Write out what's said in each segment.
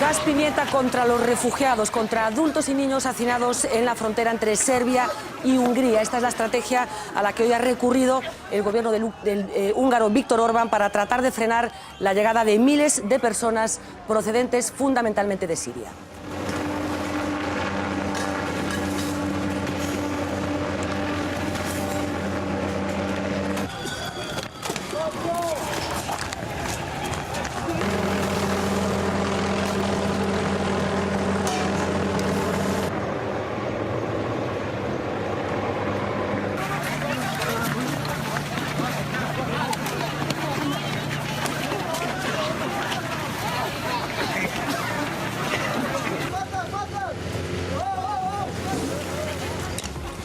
Gas pimienta contra los refugiados, contra adultos y niños hacinados en la frontera entre Serbia y Hungría. Esta es la estrategia a la que hoy ha recurrido el gobierno del húngaro Viktor Orbán para tratar de frenar la llegada de miles de personas procedentes fundamentalmente de Siria.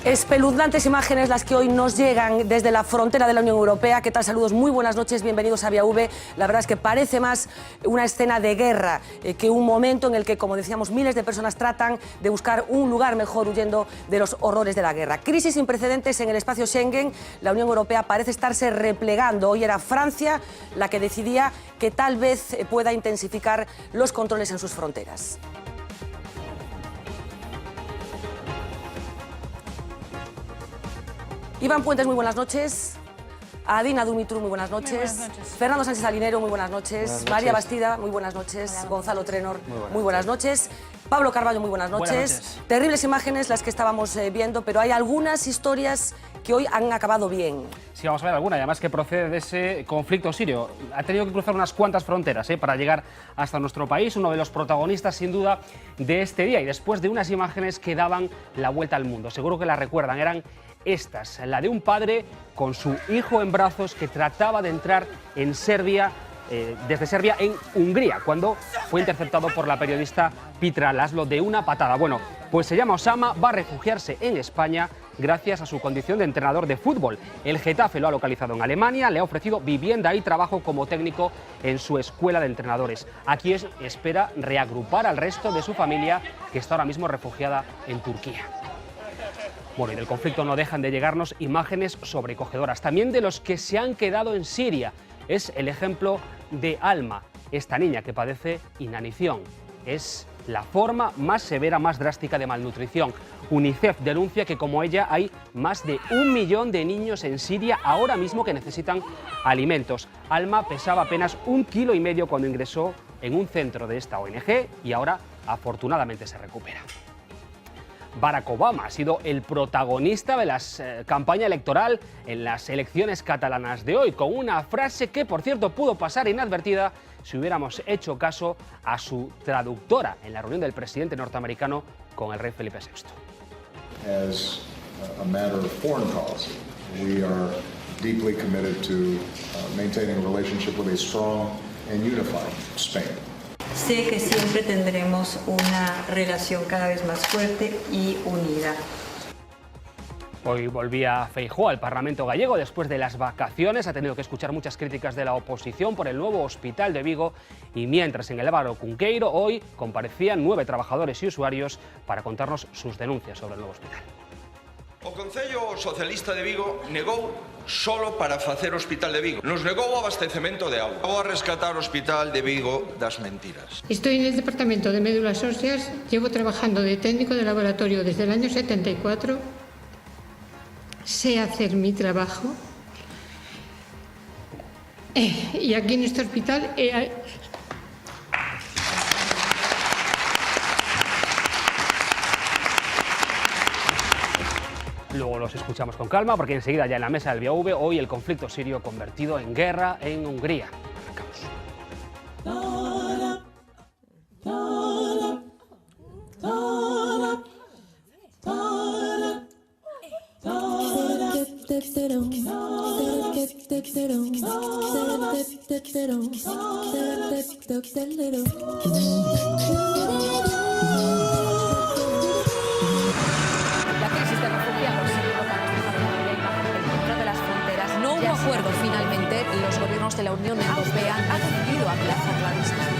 Espeluznantes imágenes las que hoy nos llegan desde la frontera de la Unión Europea. ¿Qué tal? Saludos, muy buenas noches, bienvenidos a Vía V. La verdad es que parece más una escena de guerra que un momento en el que, como decíamos, miles de personas tratan de buscar un lugar mejor huyendo de los horrores de la guerra. Crisis sin precedentes en el espacio Schengen. La Unión Europea parece estarse replegando. Hoy era Francia la que decidía que tal vez pueda intensificar los controles en sus fronteras. Iván Puentes, muy buenas noches. Adina Dumitru, muy buenas noches. Muy buenas noches. Fernando Sánchez Salinero, muy buenas noches. Buenas noches. María Bastida, muy buenas noches. Hola. Gonzalo Trenor, muy buenas noches. Pablo Carballo, muy buenas noches. Buenas noches. Terribles imágenes las que estábamos viendo, pero hay algunas historias que hoy han acabado bien. Sí, vamos a ver alguna, y además que procede de ese conflicto sirio. Ha tenido que cruzar unas cuantas fronteras para llegar hasta nuestro país, uno de los protagonistas sin duda de este día, y después de unas imágenes que daban la vuelta al mundo. Seguro que la recuerdan, eran estas, la de un padre con su hijo en brazos que trataba de entrar en Serbia, desde Serbia en Hungría, cuando fue interceptado por la periodista Pitra Laszlo de una patada. Bueno, pues se llama Osama, va a refugiarse en España gracias a su condición de entrenador de fútbol. El Getafe lo ha localizado en Alemania, le ha ofrecido vivienda y trabajo como técnico en su escuela de entrenadores. Aquí espera reagrupar al resto de su familia, que está ahora mismo refugiada en Turquía. Bueno, y del conflicto no dejan de llegarnos imágenes sobrecogedoras, también de los que se han quedado en Siria. Es el ejemplo de Alma, esta niña que padece inanición. Es la forma más severa, más drástica de malnutrición. UNICEF denuncia que, como ella, hay más de 1 millón de niños en Siria ahora mismo que necesitan alimentos. Alma pesaba apenas 1,5 kilos cuando ingresó en un centro de esta ONG y ahora, afortunadamente, se recupera. Barack Obama ha sido el protagonista de la campaña electoral en las elecciones catalanas de hoy, con una frase que, por cierto, pudo pasar inadvertida si hubiéramos hecho caso a su traductora en la reunión del presidente norteamericano con el rey Felipe VI. As a matter of foreign policy, we are deeply committed to maintaining a relationship with a strong and unified Spain. Sé que siempre tendremos una relación cada vez más fuerte y unida. Hoy volvía Feijóo al Parlamento gallego después de las vacaciones. Ha tenido que escuchar muchas críticas de la oposición por el nuevo hospital de Vigo. Y mientras en el Álvaro Cunqueiro hoy comparecían 9 trabajadores y usuarios para contarnos sus denuncias sobre el nuevo hospital. O Concello Socialista de Vigo negou solo para facer o Hospital de Vigo. Nos negou o abastecemento de auga. Vou a rescatar o Hospital de Vigo das mentiras. Estoy en el Departamento de Médulas Óseas, llevo trabajando de técnico de laboratorio desde el año 74, sé hacer mi trabajo y aquí en este hospital Luego los escuchamos con calma porque enseguida ya en la mesa del Vía V, hoy el conflicto sirio convertido en guerra en Hungría. Acuerdo finalmente, los gobiernos de la Unión Europea han decidido aplazar la discusión.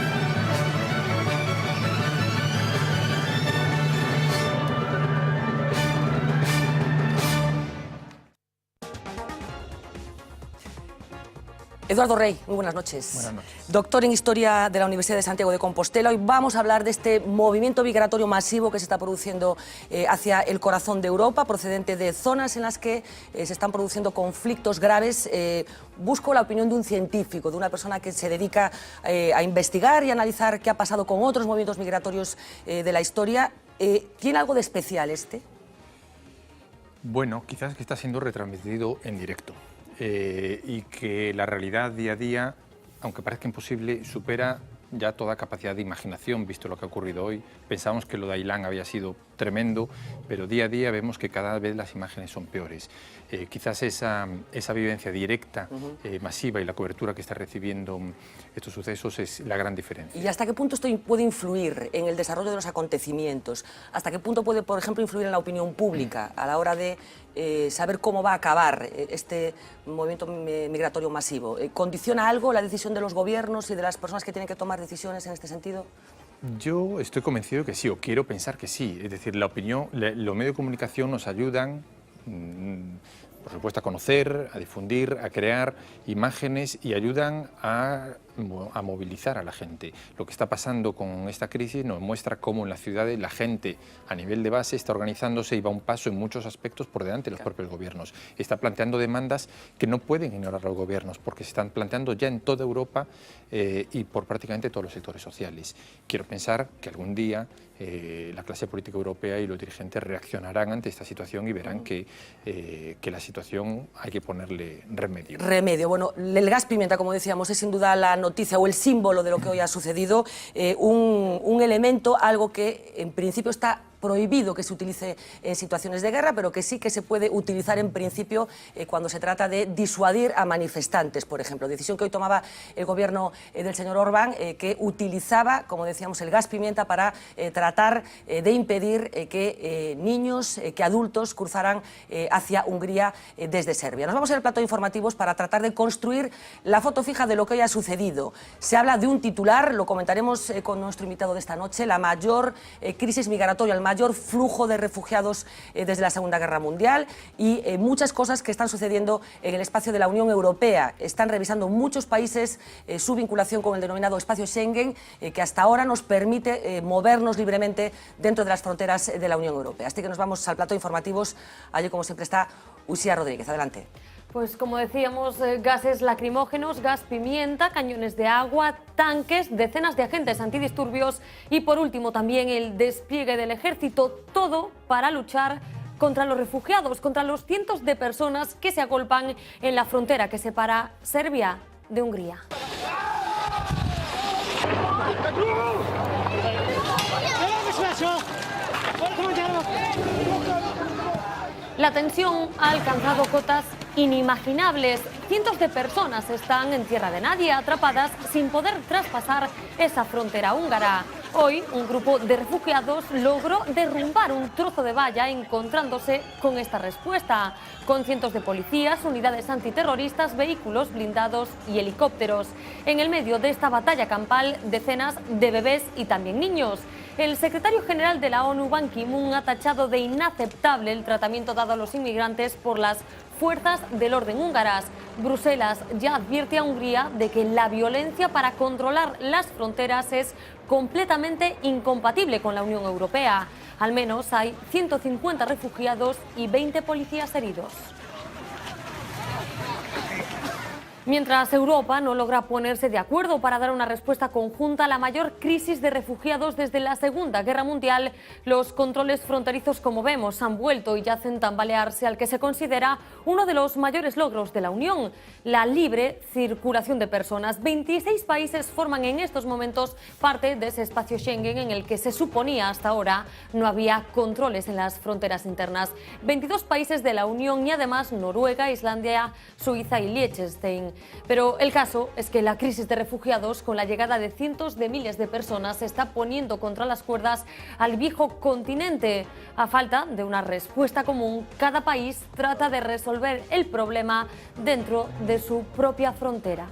Eduardo Rey, muy buenas noches. Buenas noches. Doctor en Historia de la Universidad de Santiago de Compostela. Hoy vamos a hablar de este movimiento migratorio masivo que se está produciendo hacia el corazón de Europa, procedente de zonas en las que se están produciendo conflictos graves. Busco la opinión de un científico, de una persona que se dedica a investigar y analizar qué ha pasado con otros movimientos migratorios de la historia. ¿Tiene algo de especial este? Bueno, quizás que está siendo retransmitido en directo y que la realidad día a día, aunque parezca imposible, supera ya toda capacidad de imaginación, visto lo que ha ocurrido hoy. Pensábamos que lo de Ailán había sido tremendo, pero día a día vemos que cada vez las imágenes son peores. Quizás esa vivencia directa, masiva, y la cobertura que está recibiendo estos sucesos es la gran diferencia. ¿Y hasta qué punto esto puede influir en el desarrollo de los acontecimientos? ¿Hasta qué punto puede, por ejemplo, influir en la opinión pública a la hora de saber cómo va a acabar este movimiento migratorio masivo? ¿Condiciona algo la decisión de los gobiernos y de las personas que tienen que tomar decisiones en este sentido? Yo estoy convencido que sí, o quiero pensar que sí. Es decir, la opinión, los medios de comunicación nos ayudan, por supuesto, a conocer, a difundir, a crear imágenes y ayudan a movilizar a la gente. Lo que está pasando con esta crisis nos muestra cómo en las ciudades la gente a nivel de base está organizándose y va un paso en muchos aspectos por delante de los propios gobiernos. Está planteando demandas que no pueden ignorar los gobiernos porque se están planteando ya en toda Europa y por prácticamente todos los sectores sociales. Quiero pensar que algún día la clase política europea y los dirigentes reaccionarán ante esta situación y verán que la situación hay que ponerle remedio. Remedio. Bueno, el gas pimienta, como decíamos, es sin duda la noticia o el símbolo de lo que hoy ha sucedido, un elemento, algo que en principio está prohibido que se utilice en situaciones de guerra, pero que sí que se puede utilizar en principio cuando se trata de disuadir a manifestantes, por ejemplo. Decisión que hoy tomaba el gobierno del señor Orbán, que utilizaba, como decíamos, el gas pimienta para tratar de impedir que niños, que adultos cruzaran hacia Hungría desde Serbia. Nos vamos al plato de informativos para tratar de construir la foto fija de lo que hoy ha sucedido. Se habla de un titular, lo comentaremos con nuestro invitado de esta noche, la mayor crisis migratoria, el mayor flujo de refugiados desde la Segunda Guerra Mundial y muchas cosas que están sucediendo en el espacio de la Unión Europea. Están revisando muchos países su vinculación con el denominado espacio Schengen, que hasta ahora nos permite movernos libremente dentro de las fronteras de la Unión Europea. Así que nos vamos al plato de informativos. Allí, como siempre, está Uxía Rodríguez. Adelante. Pues como decíamos, gases lacrimógenos, gas pimienta, cañones de agua, tanques, decenas de agentes antidisturbios y por último también el despliegue del ejército, todo para luchar contra los refugiados, contra los cientos de personas que se agolpan en la frontera que separa Serbia de Hungría. La tensión ha alcanzado cotas inimaginables. Cientos de personas están en tierra de nadie, atrapadas sin poder traspasar esa frontera húngara. Hoy, un grupo de refugiados logró derrumbar un trozo de valla encontrándose con esta respuesta, con cientos de policías, unidades antiterroristas, vehículos blindados y helicópteros. En el medio de esta batalla campal, decenas de bebés y también niños. El secretario general de la ONU, Ban Ki-moon, ha tachado de inaceptable el tratamiento dado a los inmigrantes por las fuerzas del orden húngaras. Bruselas ya advierte a Hungría de que la violencia para controlar las fronteras es completamente incompatible con la Unión Europea. Al menos hay 150 refugiados y 20 policías heridos. Mientras Europa no logra ponerse de acuerdo para dar una respuesta conjunta a la mayor crisis de refugiados desde la Segunda Guerra Mundial, los controles fronterizos, como vemos, han vuelto y hacen tambalearse al que se considera uno de los mayores logros de la Unión, la libre circulación de personas. 26 países forman en estos momentos parte de ese espacio Schengen en el que se suponía hasta ahora no había controles en las fronteras internas. 22 países de la Unión y además Noruega, Islandia, Suiza y Liechtenstein. Pero el caso es que la crisis de refugiados, con la llegada de cientos de miles de personas, se está poniendo contra las cuerdas al viejo continente. A falta de una respuesta común, cada país trata de resolver el problema dentro de su propia frontera.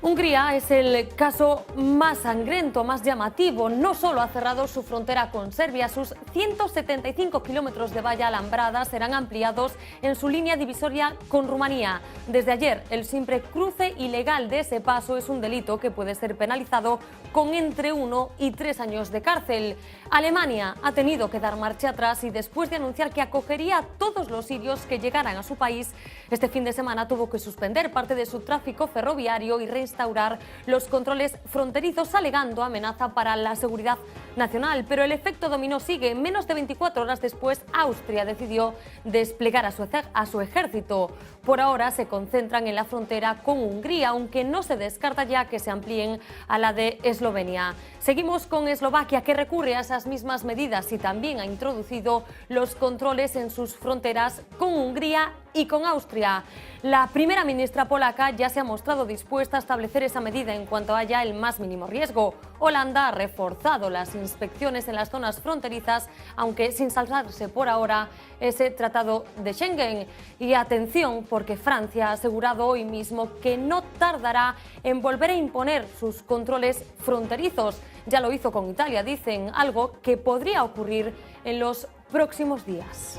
Hungría es el caso más sangriento, más llamativo. No solo ha cerrado su frontera con Serbia, sus 175 kilómetros de valla alambrada serán ampliados en su línea divisoria con Rumanía. Desde ayer, el simple cruce ilegal de ese paso es un delito que puede ser penalizado con entre 1 y 3 años de cárcel. Alemania ha tenido que dar marcha atrás y después de anunciar que acogería a todos los sirios que llegaran a su país, este fin de semana tuvo que suspender parte de su tráfico ferroviario y reinstaurar los controles fronterizos, alegando amenaza para la seguridad nacional. Pero el efecto dominó sigue. Menos de 24 horas después, Austria decidió desplegar a su ejército. Por ahora se concentran en la frontera con Hungría, aunque no se descarta ya que se amplíen a la de Eslovenia. Seguimos con Eslovaquia, que recurre a esas mismas medidas y también ha introducido los controles en sus fronteras con Hungría y con Austria. La primera ministra polaca ya se ha mostrado dispuesta a establecer esa medida en cuanto haya el más mínimo riesgo. Holanda ha reforzado las inspecciones en las zonas fronterizas, aunque sin saltarse por ahora ese tratado de Schengen. Y atención, porque Francia ha asegurado hoy mismo que no tardará en volver a imponer sus controles fronterizos. Ya lo hizo con Italia, dicen, algo que podría ocurrir en los próximos días.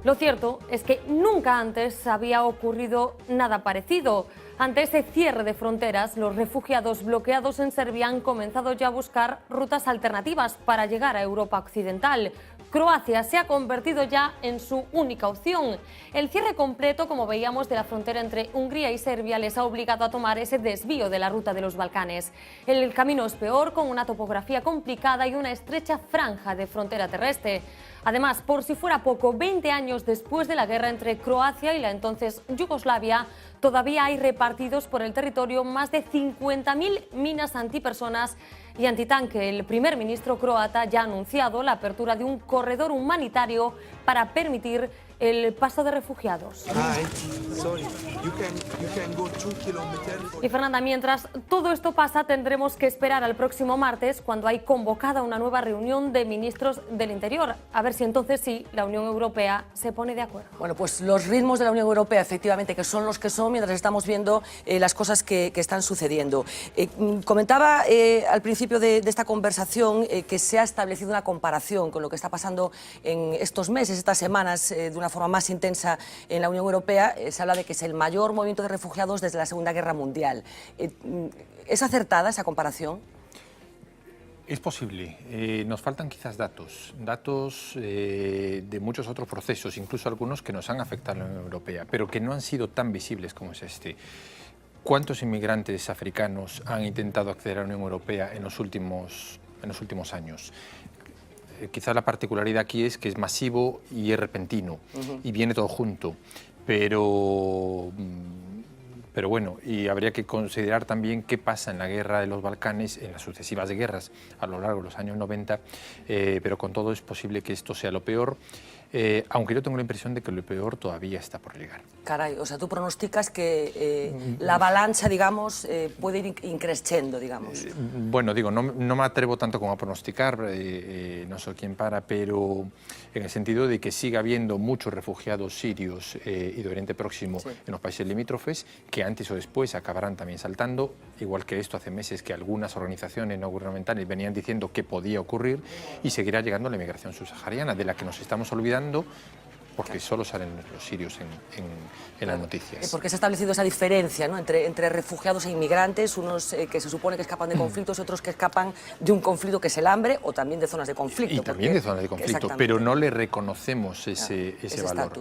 Lo cierto es que nunca antes había ocurrido nada parecido. Ante ese cierre de fronteras, los refugiados bloqueados en Serbia han comenzado ya a buscar rutas alternativas para llegar a Europa occidental. Croacia se ha convertido ya en su única opción. El cierre completo, como veíamos, de la frontera entre Hungría y Serbia les ha obligado a tomar ese desvío de la ruta de los Balcanes. El camino es peor, con una topografía complicada y una estrecha franja de frontera terrestre. Además, por si fuera poco, 20 años después de la guerra entre Croacia y la entonces Yugoslavia, todavía hay repartidos por el territorio más de 50.000 minas antipersonas y antitanque. El primer ministro croata ya ha anunciado la apertura de un corredor humanitario para permitir el paso de refugiados. Y Fernanda, mientras todo esto pasa, tendremos que esperar al próximo martes, cuando hay convocada una nueva reunión de ministros del Interior. A ver si entonces sí la Unión Europea se pone de acuerdo. Bueno, pues los ritmos de la Unión Europea, efectivamente, que son los que son, mientras estamos viendo las cosas que están sucediendo. Comentaba al principio de esta conversación que se ha establecido una comparación con lo que está pasando en estos meses, estas semanas, de una forma más intensa en la Unión Europea. Se habla de que es el mayor movimiento de refugiados desde la Segunda Guerra Mundial. ¿Es acertada esa comparación? Es posible. Nos faltan quizás datos de muchos otros procesos, incluso algunos que nos han afectado a la Unión Europea, pero que no han sido tan visibles como es este. ¿Cuántos inmigrantes africanos han intentado acceder a la Unión Europea en los últimos años? Quizás la particularidad aquí es que es masivo y es repentino, y viene todo junto, pero bueno, y habría que considerar también qué pasa en la guerra de los Balcanes, en las sucesivas guerras a lo largo de los años 90, pero con todo es posible que esto sea lo peor, aunque yo tengo la impresión de que lo peor todavía está por llegar. Caray, o sea, tú pronosticas que la avalancha, digamos, puede ir increciendo, digamos. Bueno, digo, no me atrevo tanto como a pronosticar, no soy quien para, pero en el sentido de que siga habiendo muchos refugiados sirios y de Oriente Próximo en los países limítrofes, que antes o después acabarán también saltando, igual que esto hace meses que algunas organizaciones no gubernamentales venían diciendo que podía ocurrir, y seguirá llegando la inmigración subsahariana, de la que nos estamos olvidando, porque solo salen los sirios en las noticias. Porque se ha establecido esa diferencia, ¿no?, entre refugiados e inmigrantes, unos que se supone que escapan de conflictos y otros que escapan de un conflicto que es el hambre, o también de zonas de conflicto. Y también de zonas de conflicto, pero no le reconocemos ese valor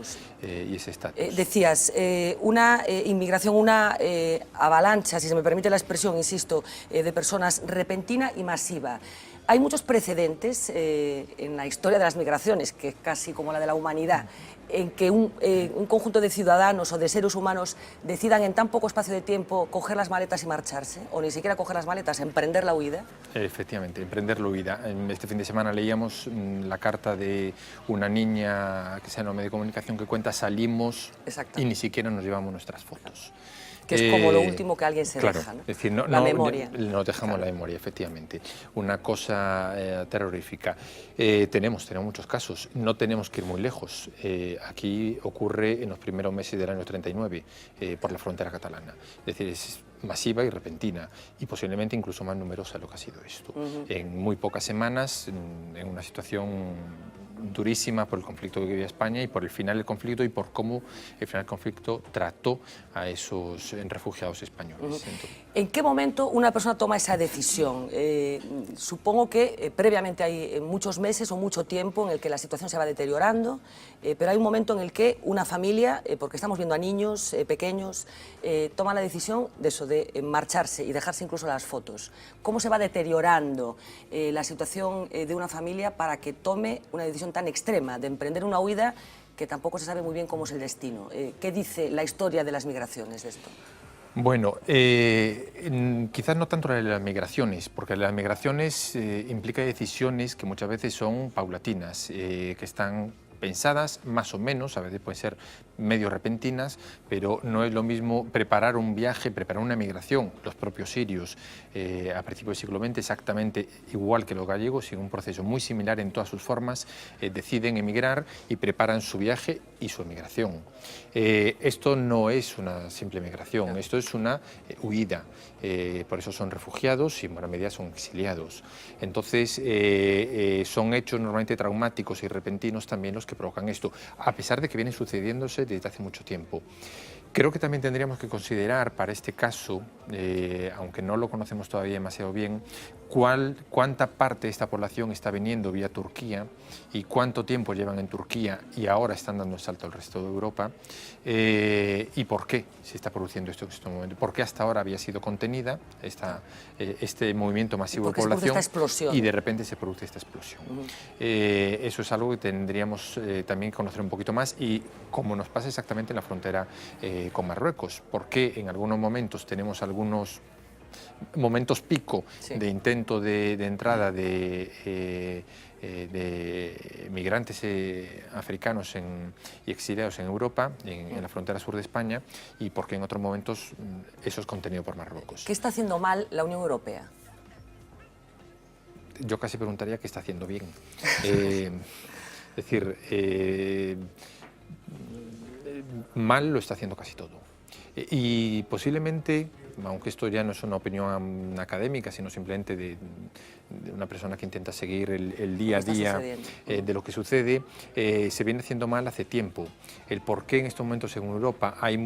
y ese estatus. Decías, una inmigración, una avalancha, si se me permite la expresión, insisto, de personas repentina y masiva. Hay muchos precedentes en la historia de las migraciones, que es casi como la de la humanidad, en que un conjunto de ciudadanos o de seres humanos decidan en tan poco espacio de tiempo coger las maletas y marcharse, o ni siquiera coger las maletas, emprender la huida. Efectivamente, emprender la huida. Este fin de semana leíamos la carta de una niña que está en los medios de comunicación que cuenta: salimos y ni siquiera nos llevamos nuestras fotos. Que es como lo último que alguien se claro, deja, ¿no? Es decir, la memoria. Nos dejamos la memoria, efectivamente. Una cosa terrorífica. Tenemos muchos casos, no tenemos que ir muy lejos. Aquí ocurre en los primeros meses del año 39, por la frontera catalana. Es decir, es masiva y repentina, y posiblemente incluso más numerosa de lo que ha sido esto. En muy pocas semanas, en una situación durísima por el conflicto que vivía España y por el final del conflicto y por cómo el final del conflicto trató a esos refugiados españoles. ¿En qué momento una persona toma esa decisión? Supongo que previamente hay muchos meses o mucho tiempo en el que la situación se va deteriorando, pero hay un momento en el que una familia, porque estamos viendo a niños pequeños, toma la decisión de eso, de marcharse y dejarse incluso las fotos. ¿Cómo se va deteriorando la situación de una familia para que tome una decisión tan extrema de emprender una huida que tampoco se sabe muy bien cómo es el destino? ¿Qué dice la historia de las migraciones de esto? Bueno, quizás no tanto la de las migraciones, porque las migraciones implica decisiones que muchas veces son paulatinas, que están pensadas más o menos, a veces pueden ser medio repentinas, pero no es lo mismo preparar un viaje, preparar una migración. Los propios sirios a principios del siglo XX, exactamente igual que los gallegos, en un proceso muy similar en todas sus formas, deciden emigrar y preparan su viaje y su emigración. Esto no es una simple migración, esto es una huida. Por eso son refugiados y en buena medida son exiliados. Entonces son hechos normalmente traumáticos y repentinos también los que provocan esto, a pesar de que vienen sucediéndose desde hace mucho tiempo. Creo que también tendríamos que considerar para este caso, aunque no lo conocemos todavía demasiado bien, cuánta parte de esta población está viniendo vía Turquía y cuánto tiempo llevan en Turquía y ahora están dando el salto al resto de Europa, y por qué se está produciendo esto en este momento, por qué hasta ahora había sido contenida este movimiento masivo de población y de repente se produce esta explosión. Eso es algo que tendríamos también que conocer un poquito más, y como nos pasa exactamente en la frontera con Marruecos, porque en algunos momentos tenemos algunos momentos pico de intento de entrada de migrantes africanos y exiliados en Europa, en la frontera sur de España, y porque en otros momentos eso es contenido por Marruecos. ¿Qué está haciendo mal la Unión Europea? Yo casi preguntaría qué está haciendo bien. Es decir, mal lo está haciendo casi todo. Y posiblemente, aunque esto ya no es una opinión académica, sino simplemente de una persona que intenta seguir el día a día de lo que sucede, se viene haciendo mal hace tiempo. El por qué en estos momentos en Europa hay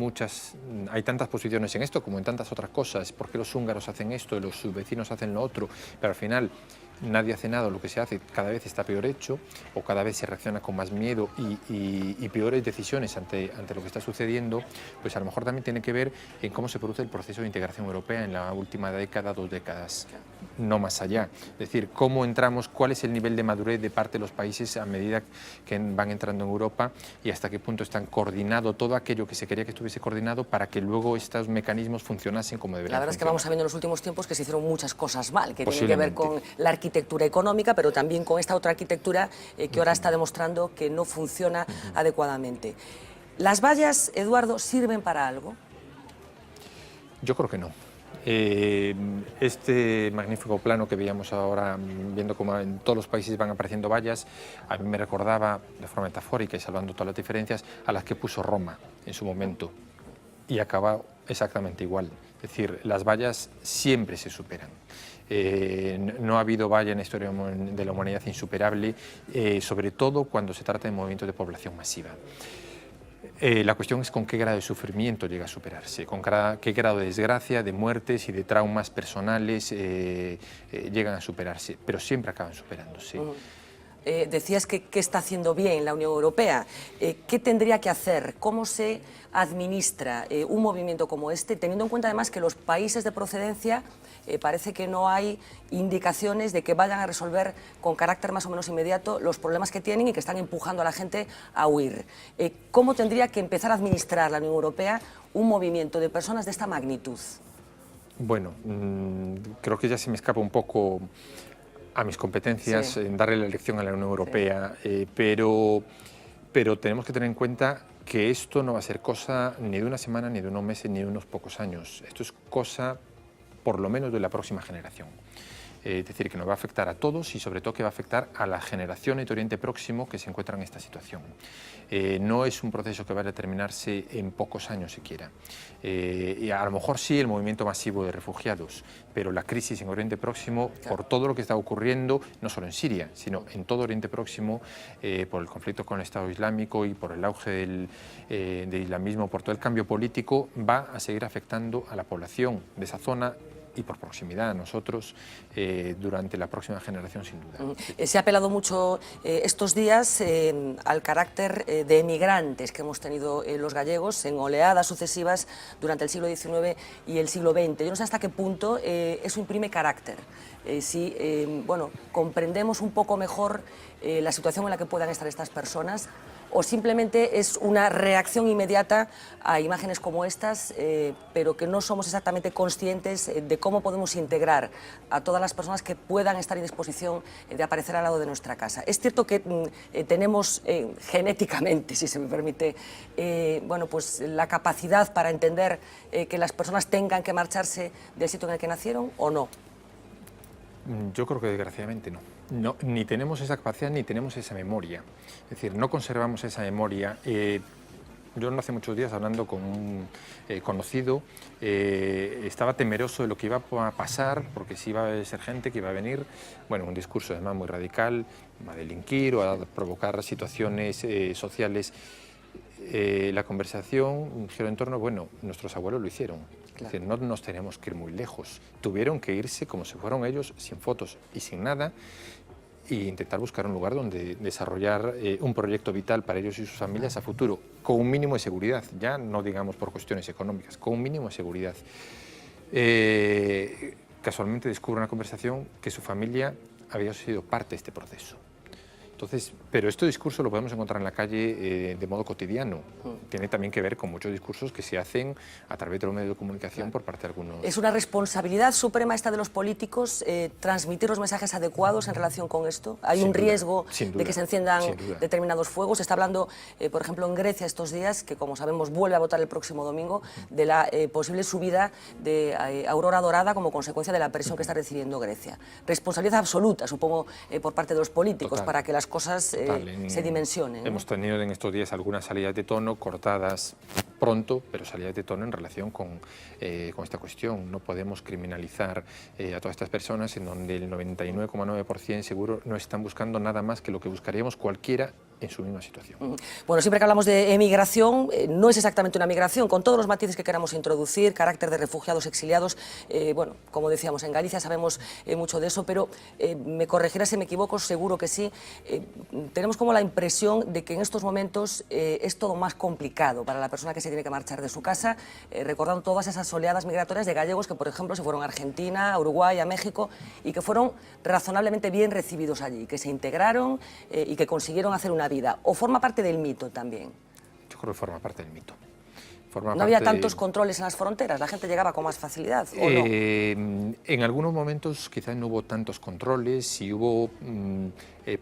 tantas posiciones en esto como en tantas otras cosas, por qué los húngaros hacen esto y los vecinos hacen lo otro, pero al final nadie hace nada, lo que se hace cada vez está peor hecho, o cada vez se reacciona con más miedo y peores decisiones ante lo que está sucediendo, pues a lo mejor también tiene que ver en cómo se produce el proceso de integración europea en la última década, 2 décadas, no más allá. Es decir, cómo entramos, cuál es el nivel de madurez de parte de los países a medida que van entrando en Europa y hasta qué punto están coordinado todo aquello que se quería que estuviese coordinado para que luego estos mecanismos funcionasen como deberían. La verdad es que vamos sabiendo en los últimos tiempos que se hicieron muchas cosas mal, que tienen que ver con la arquitectura económica, pero también con esta otra arquitectura que ahora está demostrando que no funciona adecuadamente. ¿Las vallas, Eduardo, sirven para algo? Yo creo que no. Este magnífico plano que veíamos ahora, viendo cómo en todos los países van apareciendo vallas, a mí me recordaba, de forma metafórica y salvando todas las diferencias, a las que puso Roma en su momento, y acaba exactamente igual. Es decir, las vallas siempre se superan. No ha habido valla en la historia de la humanidad insuperable, sobre todo cuando se trata de movimientos de población masiva. La cuestión es con qué grado de sufrimiento llega a superarse, con qué grado de desgracia, de muertes y de traumas personales llegan a superarse, pero siempre acaban superándose. Decías que qué está haciendo bien la Unión Europea. ¿Qué tendría que hacer? ¿Cómo se administra un movimiento como este, teniendo en cuenta además que los países de procedencia parece que no hay indicaciones de que vayan a resolver con carácter más o menos inmediato los problemas que tienen y que están empujando a la gente a huir? ¿Cómo tendría que empezar a administrar la Unión Europea un movimiento de personas de esta magnitud? Bueno, creo que ya se me escapa un poco a mis competencias en darle la lección a la Unión Europea, pero tenemos que tener en cuenta que esto no va a ser cosa ni de una semana, ni de unos meses, ni de unos pocos años. Esto es cosa, por lo menos, de la próxima generación. Es decir, que nos va a afectar a todos y sobre todo que va a afectar a las generaciones de Oriente Próximo que se encuentran en esta situación. No es un proceso que va a determinarse en pocos años siquiera. Y a lo mejor sí el movimiento masivo de refugiados, pero la crisis en Oriente Próximo, por todo lo que está ocurriendo, no solo en Siria, sino en todo Oriente Próximo, por el conflicto con el Estado Islámico y por el auge del islamismo, por todo el cambio político, va a seguir afectando a la población de esa zona y por proximidad a nosotros durante la próxima generación, sin duda. Se ha apelado mucho estos días al carácter de emigrantes que hemos tenido los gallegos en oleadas sucesivas durante el siglo XIX y el siglo XX. Yo no sé hasta qué punto eso imprime carácter. Si bueno, comprendemos un poco mejor la situación en la que puedan estar estas personas, o simplemente es una reacción inmediata a imágenes como estas, pero que no somos exactamente conscientes de cómo podemos integrar a todas las personas que puedan estar en disposición de aparecer al lado de nuestra casa. Es cierto que tenemos genéticamente, si se me permite, bueno, pues la capacidad para entender que las personas tengan que marcharse del sitio en el que nacieron, ¿o no? Yo creo que desgraciadamente no, ni tenemos esa capacidad ni tenemos esa memoria, es decir, no conservamos esa memoria. Yo no hace muchos días hablando con un conocido, estaba temeroso de lo que iba a pasar, porque si iba a ser gente que iba a venir, bueno, un discurso además muy radical, va a delinquir o a provocar situaciones sociales. La conversación giró en torno, bueno, nuestros abuelos lo hicieron. Es decir, no nos tenemos que ir muy lejos. Tuvieron que irse como se fueron ellos, sin fotos y sin nada, e intentar buscar un lugar donde desarrollar un proyecto vital para ellos y sus familias a futuro, con un mínimo de seguridad, ya no digamos por cuestiones económicas, con un mínimo de seguridad. Casualmente descubre una conversación que su familia había sido parte de este proceso. Entonces, pero este discurso lo podemos encontrar en la calle de modo cotidiano. Tiene también que ver con muchos discursos que se hacen a través de los medios de comunicación por parte de algunos. ¿Es una responsabilidad suprema esta de los políticos transmitir los mensajes adecuados en relación con esto? ¿Hay un riesgo de que se enciendan determinados fuegos? Se está hablando, por ejemplo, en Grecia estos días, que como sabemos vuelve a votar el próximo domingo, de la posible subida de aurora dorada como consecuencia de la presión que está recibiendo Grecia. Responsabilidad absoluta, supongo, por parte de los políticos para que las cosas se dimensionen. Hemos tenido en estos días algunas salidas de tono cortadas pronto, pero salidas de tono en relación con esta cuestión. No podemos criminalizar a todas estas personas en donde el 99,9% seguro no están buscando nada más que lo que buscaríamos cualquiera en su misma situación. Bueno, siempre que hablamos de emigración, no es exactamente una migración, con todos los matices que queramos introducir, carácter de refugiados, exiliados, bueno, como decíamos, en Galicia sabemos mucho de eso, pero me corregirá si me equivoco, seguro que sí. Tenemos como la impresión de que en estos momentos es todo más complicado para la persona que se tiene que marchar de su casa, recordando todas esas oleadas migratorias de gallegos que, por ejemplo, se fueron a Argentina, a Uruguay, a México, y que fueron razonablemente bien recibidos allí, que se integraron y que consiguieron hacer una vida. ¿O forma parte del mito también? Yo creo que forma parte del mito. ¿No había tantos controles en las fronteras? ¿La gente llegaba con más facilidad o no? En algunos momentos quizás no hubo tantos controles y hubo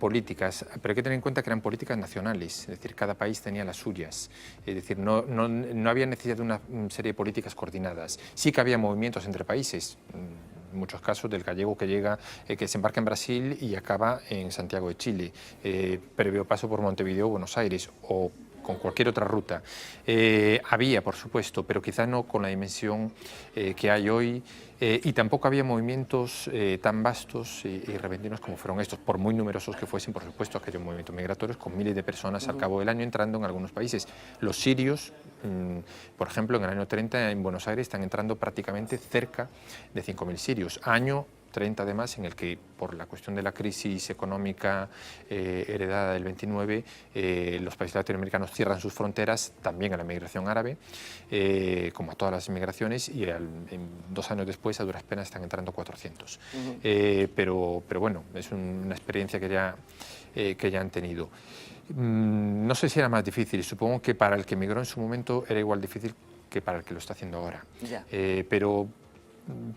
políticas, pero hay que tener en cuenta que eran políticas nacionales, es decir, cada país tenía las suyas, es decir, no había necesidad de una serie de políticas coordinadas. Sí que había movimientos entre países, en muchos casos del gallego que llega, que se embarca en Brasil y acaba en Santiago de Chile, previo paso por Montevideo o Buenos Aires, o con cualquier otra ruta. Había, por supuesto, pero quizá no con la dimensión que hay hoy, y tampoco había movimientos tan vastos y repentinos como fueron estos, por muy numerosos que fuesen, por supuesto, aquellos movimientos migratorios con miles de personas al cabo del año entrando en algunos países. Los sirios, por ejemplo, en el año 30 en Buenos Aires están entrando prácticamente cerca de 5.000 sirios, año 30 además, en el que por la cuestión de la crisis económica heredada del 29, los países latinoamericanos cierran sus fronteras también a la migración árabe, como a todas las inmigraciones, y 2 años después a duras penas están entrando 400. Pero bueno, es una experiencia que ya han tenido. No sé si era más difícil, supongo que para el que emigró en su momento era igual difícil que para el que lo está haciendo ahora.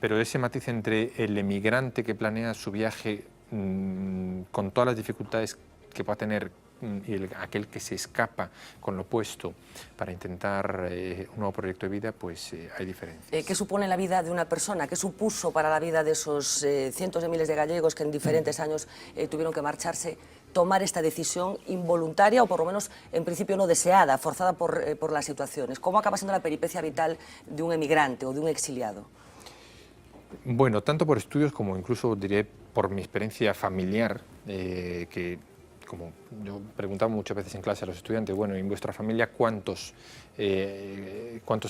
Pero ese matiz entre el emigrante que planea su viaje con todas las dificultades que pueda tener aquel que se escapa con lo opuesto para intentar un nuevo proyecto de vida, pues hay diferencias. ¿Qué supone la vida de una persona? ¿Qué supuso para la vida de esos cientos de miles de gallegos que en diferentes años tuvieron que marcharse, tomar esta decisión involuntaria o por lo menos en principio no deseada, forzada por las situaciones? ¿Cómo acaba siendo la peripecia vital de un emigrante o de un exiliado? Bueno, tanto por estudios como incluso diré por mi experiencia familiar, que como yo preguntaba muchas veces en clase a los estudiantes, bueno, en vuestra familia, ¿cuántos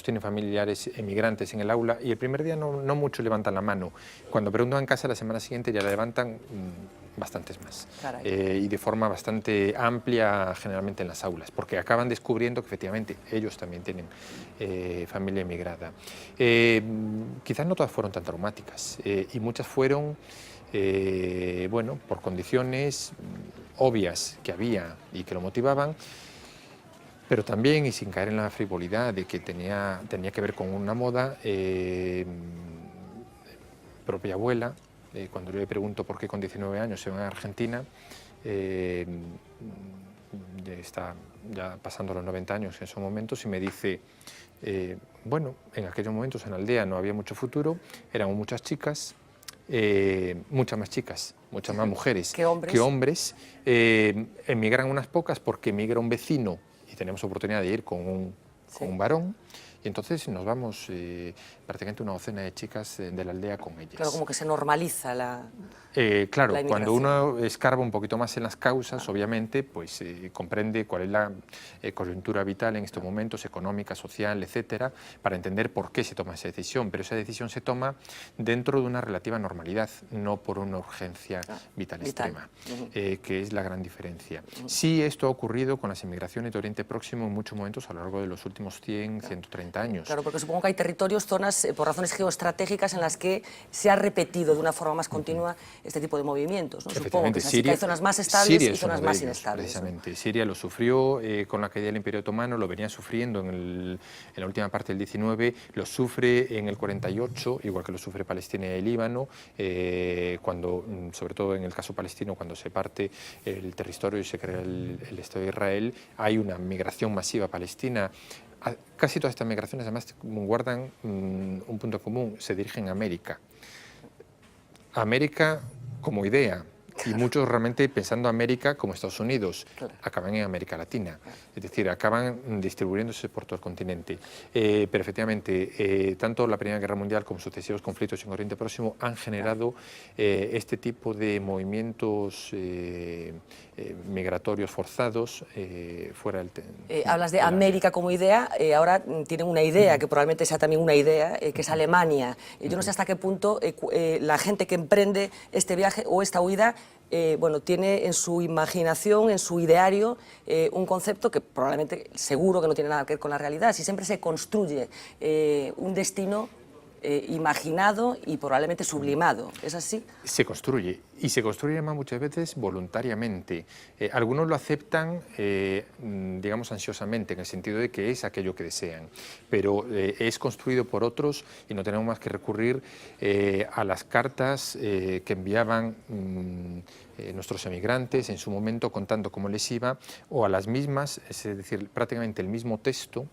tienen familiares emigrantes en el aula? Y el primer día no muchos levantan la mano. Cuando preguntan en casa, la semana siguiente ya la levantan bastantes más. Y de forma bastante amplia, generalmente en las aulas, porque acaban descubriendo que efectivamente ellos también tienen familia emigrada. Quizás no todas fueron tan traumáticas y muchas fueron, bueno, por condiciones obvias que había y que lo motivaban, pero también, y sin caer en la frivolidad de que tenía que ver con una moda, propia abuela, cuando yo le pregunto por qué con 19 años se va a Argentina, está ya pasando los 90 años en esos momentos, y me dice, bueno, en aquellos momentos en la aldea no había mucho futuro, éramos muchas chicas, muchas más chicas, muchas más mujeres que hombres, emigran unas pocas porque emigra un vecino y tenemos oportunidad de ir con un varón, y entonces nos vamos prácticamente una docena de chicas de la aldea con ellas. Claro, como que se normaliza la claro, la cuando uno escarba un poquito más en las causas, obviamente, pues comprende cuál es la coyuntura vital en estos momentos, económica, social, etcétera, para entender por qué se toma esa decisión. Pero esa decisión se toma dentro de una relativa normalidad, no por una urgencia vital extrema, que es la gran diferencia. Sí, esto ha ocurrido con las inmigraciones de Oriente Próximo en muchos momentos a lo largo de los últimos 100, 130 años. Claro, porque supongo que hay territorios, zonas, por razones geoestratégicas, en las que se ha repetido de una forma más continua este tipo de movimientos, ¿no? Supongo que es así, que hay zonas más estables y zonas más inestables. Precisamente, Siria lo sufrió con la caída del Imperio Otomano, lo venía sufriendo en la última parte del 19, lo sufre en el 48, igual que lo sufre Palestina y el Líbano, cuando, sobre todo en el caso palestino, cuando se parte el territorio y se crea el Estado de Israel, hay una migración masiva palestina. Casi todas estas migraciones además guardan un punto común, se dirigen a América. América como idea, y muchos realmente pensando América como Estados Unidos, acaban en América Latina, es decir, acaban distribuyéndose por todo el continente. Pero efectivamente, tanto la Primera Guerra Mundial como sucesivos conflictos en Oriente Próximo han generado este tipo de movimientos migratorios forzados fuera del... Hablas de América como idea, ahora tienen una idea, que probablemente sea también una idea, que es Alemania. Yo no sé hasta qué punto la gente que emprende este viaje o esta huida bueno, tiene en su imaginación, en su ideario, un concepto que probablemente, seguro que no tiene nada que ver con la realidad. Si siempre se construye un destino imaginado y probablemente sublimado, ¿es así? Se construye, y se construye además muchas veces voluntariamente. Algunos lo aceptan, digamos, ansiosamente, en el sentido de que es aquello que desean, pero es construido por otros y no tenemos más que recurrir a las cartas que enviaban nuestros emigrantes en su momento contando cómo les iba, o a las mismas, es decir, prácticamente el mismo texto,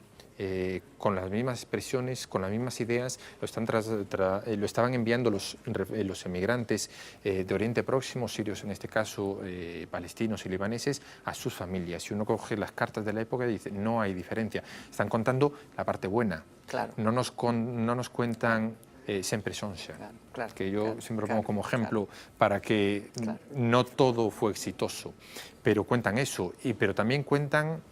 con las mismas expresiones, con las mismas ideas, lo estaban enviando los emigrantes de Oriente Próximo, sirios en este caso, palestinos y libaneses, a sus familias. Si uno coge las cartas de la época, dice, no hay diferencia. Están contando la parte buena. Claro. No nos cuentan sempre sonja, que yo siempre pongo como ejemplo para que no todo fue exitoso, pero cuentan eso, pero también cuentan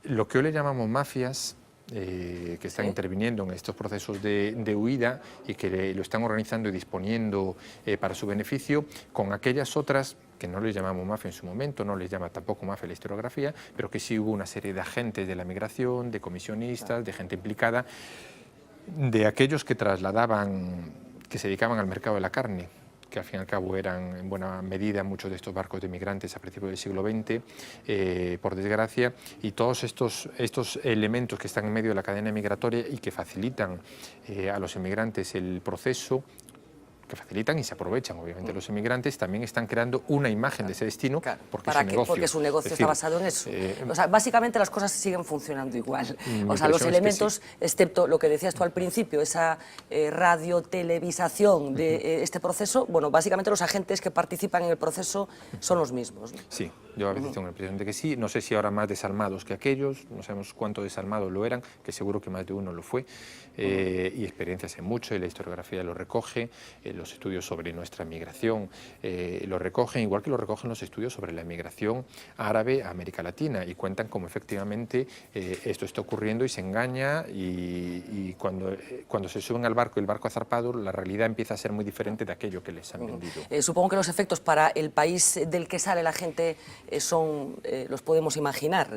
lo que hoy le llamamos mafias, que están interviniendo en estos procesos de huida y que lo están organizando y disponiendo para su beneficio, con aquellas otras que no les llamamos mafia en su momento, no les llama tampoco mafia la historiografía, pero que sí hubo una serie de agentes de la migración, de comisionistas, de gente implicada, de aquellos que trasladaban, que se dedicaban al mercado de la carne, que al fin y al cabo eran en buena medida muchos de estos barcos de migrantes a principios del siglo XX, por desgracia, y todos estos elementos que están en medio de la cadena migratoria y que facilitan a los inmigrantes el proceso, que facilitan y se aprovechan, obviamente, los inmigrantes, también están creando una imagen de ese destino porque es un negocio. Porque su negocio está basado en eso. O sea, básicamente las cosas siguen funcionando igual. O sea, los elementos, excepto lo que decías tú al principio, esa radio-televisación de este proceso, bueno, básicamente los agentes que participan en el proceso son los mismos, ¿no? Sí, yo a veces tengo la impresión de que sí, no sé si ahora más desalmados que aquellos, no sabemos cuánto desalmados lo eran, que seguro que más de uno lo fue, y experiencias en mucho, y la historiografía lo recoge, los estudios sobre nuestra migración lo recogen, igual que lo recogen los estudios sobre la migración árabe a América Latina, y cuentan cómo efectivamente esto está ocurriendo y se engaña, y cuando se suben al barco y el barco ha zarpado, la realidad empieza a ser muy diferente de aquello que les han vendido. Supongo que los efectos para el país del que sale la gente los podemos imaginar.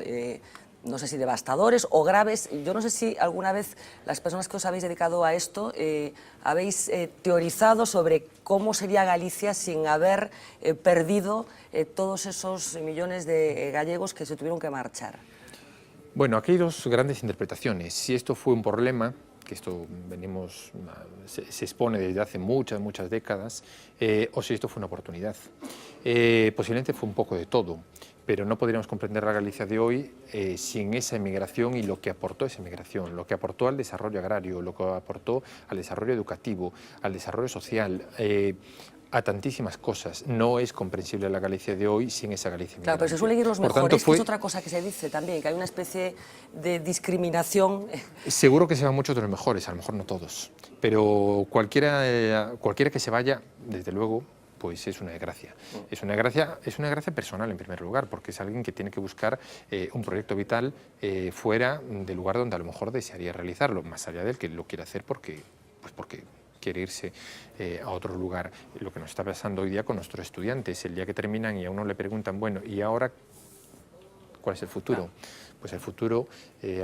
No sé si devastadores o graves. Yo no sé si alguna vez las personas que os habéis dedicado a esto habéis teorizado sobre cómo sería Galicia sin haber perdido todos esos millones de gallegos que se tuvieron que marchar. Bueno, aquí hay dos grandes interpretaciones. Si esto fue un problema, que esto se expone desde hace muchas décadas, o si esto fue una oportunidad. Posiblemente fue un poco de todo, pero no podríamos comprender la Galicia de hoy sin esa emigración y lo que aportó esa emigración, lo que aportó al desarrollo agrario, lo que aportó al desarrollo educativo, al desarrollo social, a tantísimas cosas. No es comprensible la Galicia de hoy sin esa Galicia migrante. Claro, pero se suelen ir los mejores, que es otra cosa que se dice también, que hay una especie de discriminación. Seguro que se van muchos de los mejores, a lo mejor no todos, pero cualquiera que se vaya, desde luego, pues es una desgracia. Es una desgracia personal en primer lugar, porque es alguien que tiene que buscar un proyecto vital fuera del lugar donde a lo mejor desearía realizarlo, más allá del que lo quiere hacer porque quiere irse a otro lugar. Lo que nos está pasando hoy día con nuestros estudiantes, el día que terminan y a uno le preguntan, bueno, ¿y ahora cuál es el futuro? Pues el futuro,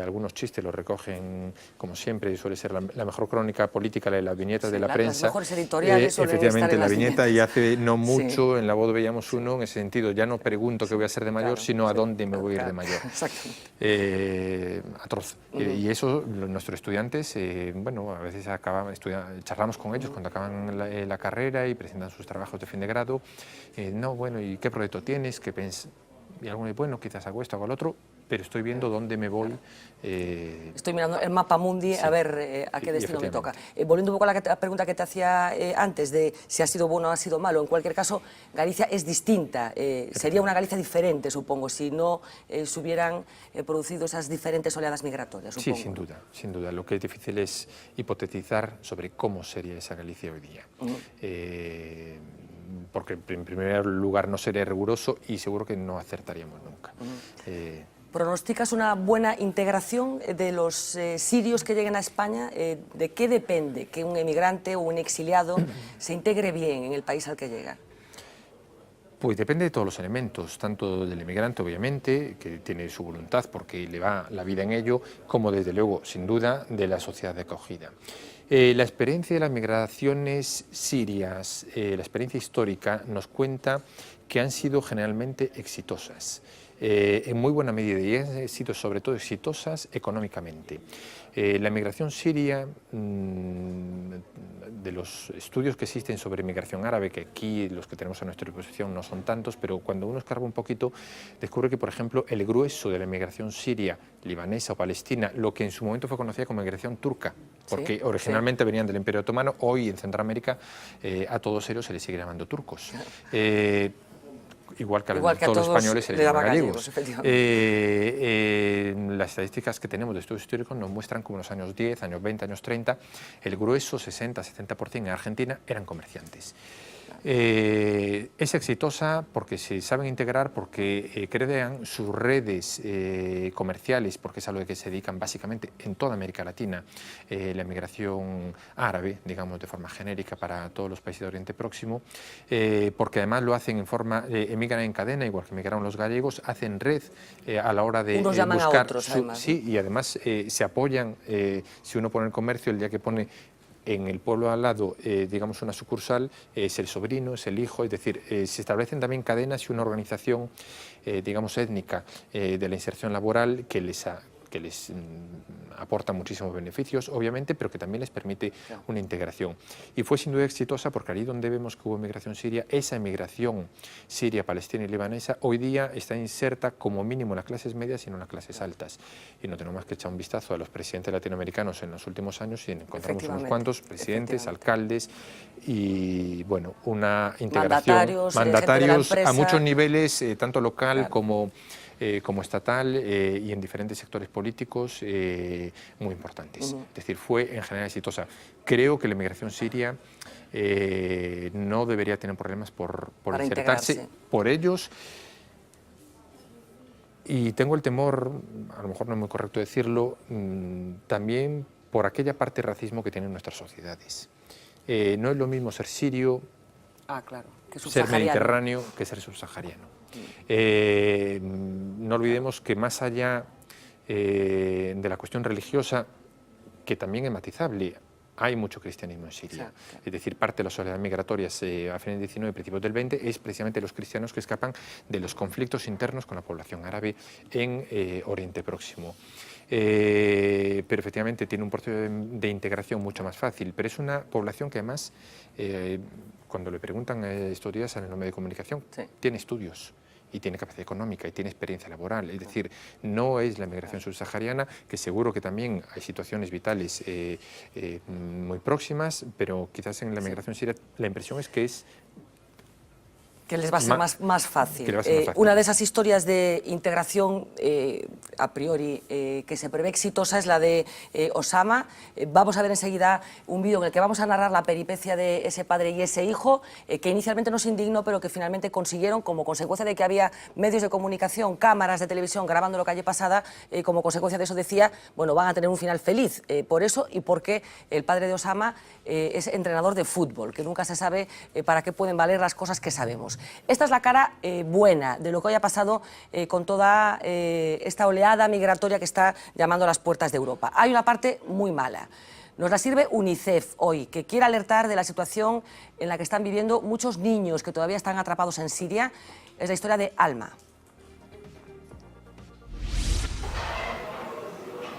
algunos chistes los recogen, como siempre, suele ser la mejor crónica política, las viñetas de la prensa. Las mejores editoriales efectivamente, la viñeta, y hace no mucho, en La Voz veíamos uno, en ese sentido, ya no pregunto qué voy a ser de mayor, sino a dónde me voy a ir de mayor. Atroz. Y eso, nuestros estudiantes, bueno, a veces charlamos con ellos cuando acaban la carrera y presentan sus trabajos de fin de grado. No, bueno, ¿y qué proyecto tienes? ¿Qué piensas? Y alguno dice, bueno, quizás hago esto, hago lo otro, pero estoy viendo dónde me voy. Estoy mirando el mapa mundi, a ver a qué destino me toca. Volviendo un poco a la pregunta que te hacía antes, de si ha sido bueno o ha sido malo, en cualquier caso, Galicia es distinta. Sería una Galicia diferente, supongo, si no se hubieran producido esas diferentes oleadas migratorias, supongo. Sí, sin duda, sin duda. Lo que es difícil es hipotetizar sobre cómo sería esa Galicia hoy día. Porque en primer lugar no sería riguroso y seguro que no acertaríamos nunca. ¿Pronosticas una buena integración de los sirios que lleguen a España? ¿De qué depende que un emigrante o un exiliado se integre bien en el país al que llega? Pues depende de todos los elementos, tanto del emigrante, obviamente, que tiene su voluntad porque le va la vida en ello, como desde luego, sin duda, de la sociedad de acogida. La experiencia de las migraciones sirias, la experiencia histórica, nos cuenta que han sido generalmente exitosas, en muy buena medida, y han sido sobre todo exitosas económicamente. La migración siria, de los estudios que existen sobre migración árabe, que aquí los que tenemos a nuestra disposición no son tantos, pero cuando uno escarba un poquito, descubre que, por ejemplo, el grueso de la migración siria, libanesa o palestina, lo que en su momento fue conocida como migración turca, porque originalmente venían del Imperio Otomano, hoy en Centroamérica a todos ellos se les sigue llamando turcos. Igual que a todos los españoles se les llama gallegos. Las estadísticas que tenemos de estudios históricos nos muestran que en los años 10, años 20, años 30, el grueso, 60-70% en Argentina, eran comerciantes. Es exitosa porque se saben integrar, porque crean sus redes comerciales, porque es a lo que se dedican básicamente en toda América Latina, la emigración árabe, digamos de forma genérica para todos los países de Oriente Próximo, porque además lo hacen en forma, emigran en cadena, igual que emigraron los gallegos, hacen red a la hora de unos llaman buscar a otros, además. Sí, y además se apoyan, si uno pone el comercio, el día que pone en el pueblo al lado, digamos, una sucursal, es el sobrino, es el hijo, es decir, se establecen también cadenas y una organización, digamos, étnica de la inserción laboral que que les aporta muchísimos beneficios, obviamente, pero que también les permite una integración. Y fue sin duda exitosa porque allí donde vemos que hubo migración siria, esa migración siria, palestina y libanesa, hoy día está inserta como mínimo en las clases medias y no en las clases altas. Y no tenemos más que echar un vistazo a los presidentes latinoamericanos en los últimos años y encontramos unos cuantos presidentes, alcaldes y, bueno, una integración, mandatarios a muchos niveles, tanto local como estatal y en diferentes sectores políticos muy importantes. Es decir, fue en general exitosa. Creo que la inmigración siria no debería tener problemas por insertarse por ellos. Y tengo el temor, a lo mejor no es muy correcto decirlo, también por aquella parte de racismo que tienen nuestras sociedades. No es lo mismo ser sirio, ser mediterráneo, que ser subsahariano. No olvidemos que más allá de la cuestión religiosa, que también es matizable, hay mucho cristianismo en Siria. Es decir, parte de las oleadas migratorias a finales del 19 y principios del 20 es precisamente los cristianos que escapan de los conflictos internos con la población árabe en Oriente Próximo. Pero efectivamente tiene un proceso de integración mucho más fácil, pero es una población que además, cuando le preguntan a estos días en los medios de comunicación, tiene estudios y tiene capacidad económica y tiene experiencia laboral. Es decir, no es la migración subsahariana, que seguro que también hay situaciones vitales muy próximas, pero quizás en la migración siria la impresión es que es... Que les va a ser más fácil. Una de esas historias de integración a priori que se prevé exitosa es la de Osama. Vamos a ver enseguida un vídeo en el que vamos a narrar la peripecia de ese padre y ese hijo, que inicialmente no se indignó, pero que finalmente consiguieron, como consecuencia de que había medios de comunicación, cámaras de televisión grabando lo que calle pasada, como consecuencia de eso decía, bueno, van a tener un final feliz por eso y porque el padre de Osama es entrenador de fútbol, que nunca se sabe para qué pueden valer las cosas que sabemos. Esta es la cara buena de lo que hoy ha pasado con toda esta oleada migratoria que está llamando a las puertas de Europa. Hay una parte muy mala. Nos la sirve UNICEF hoy, que quiere alertar de la situación en la que están viviendo muchos niños que todavía están atrapados en Siria. Es la historia de Alma.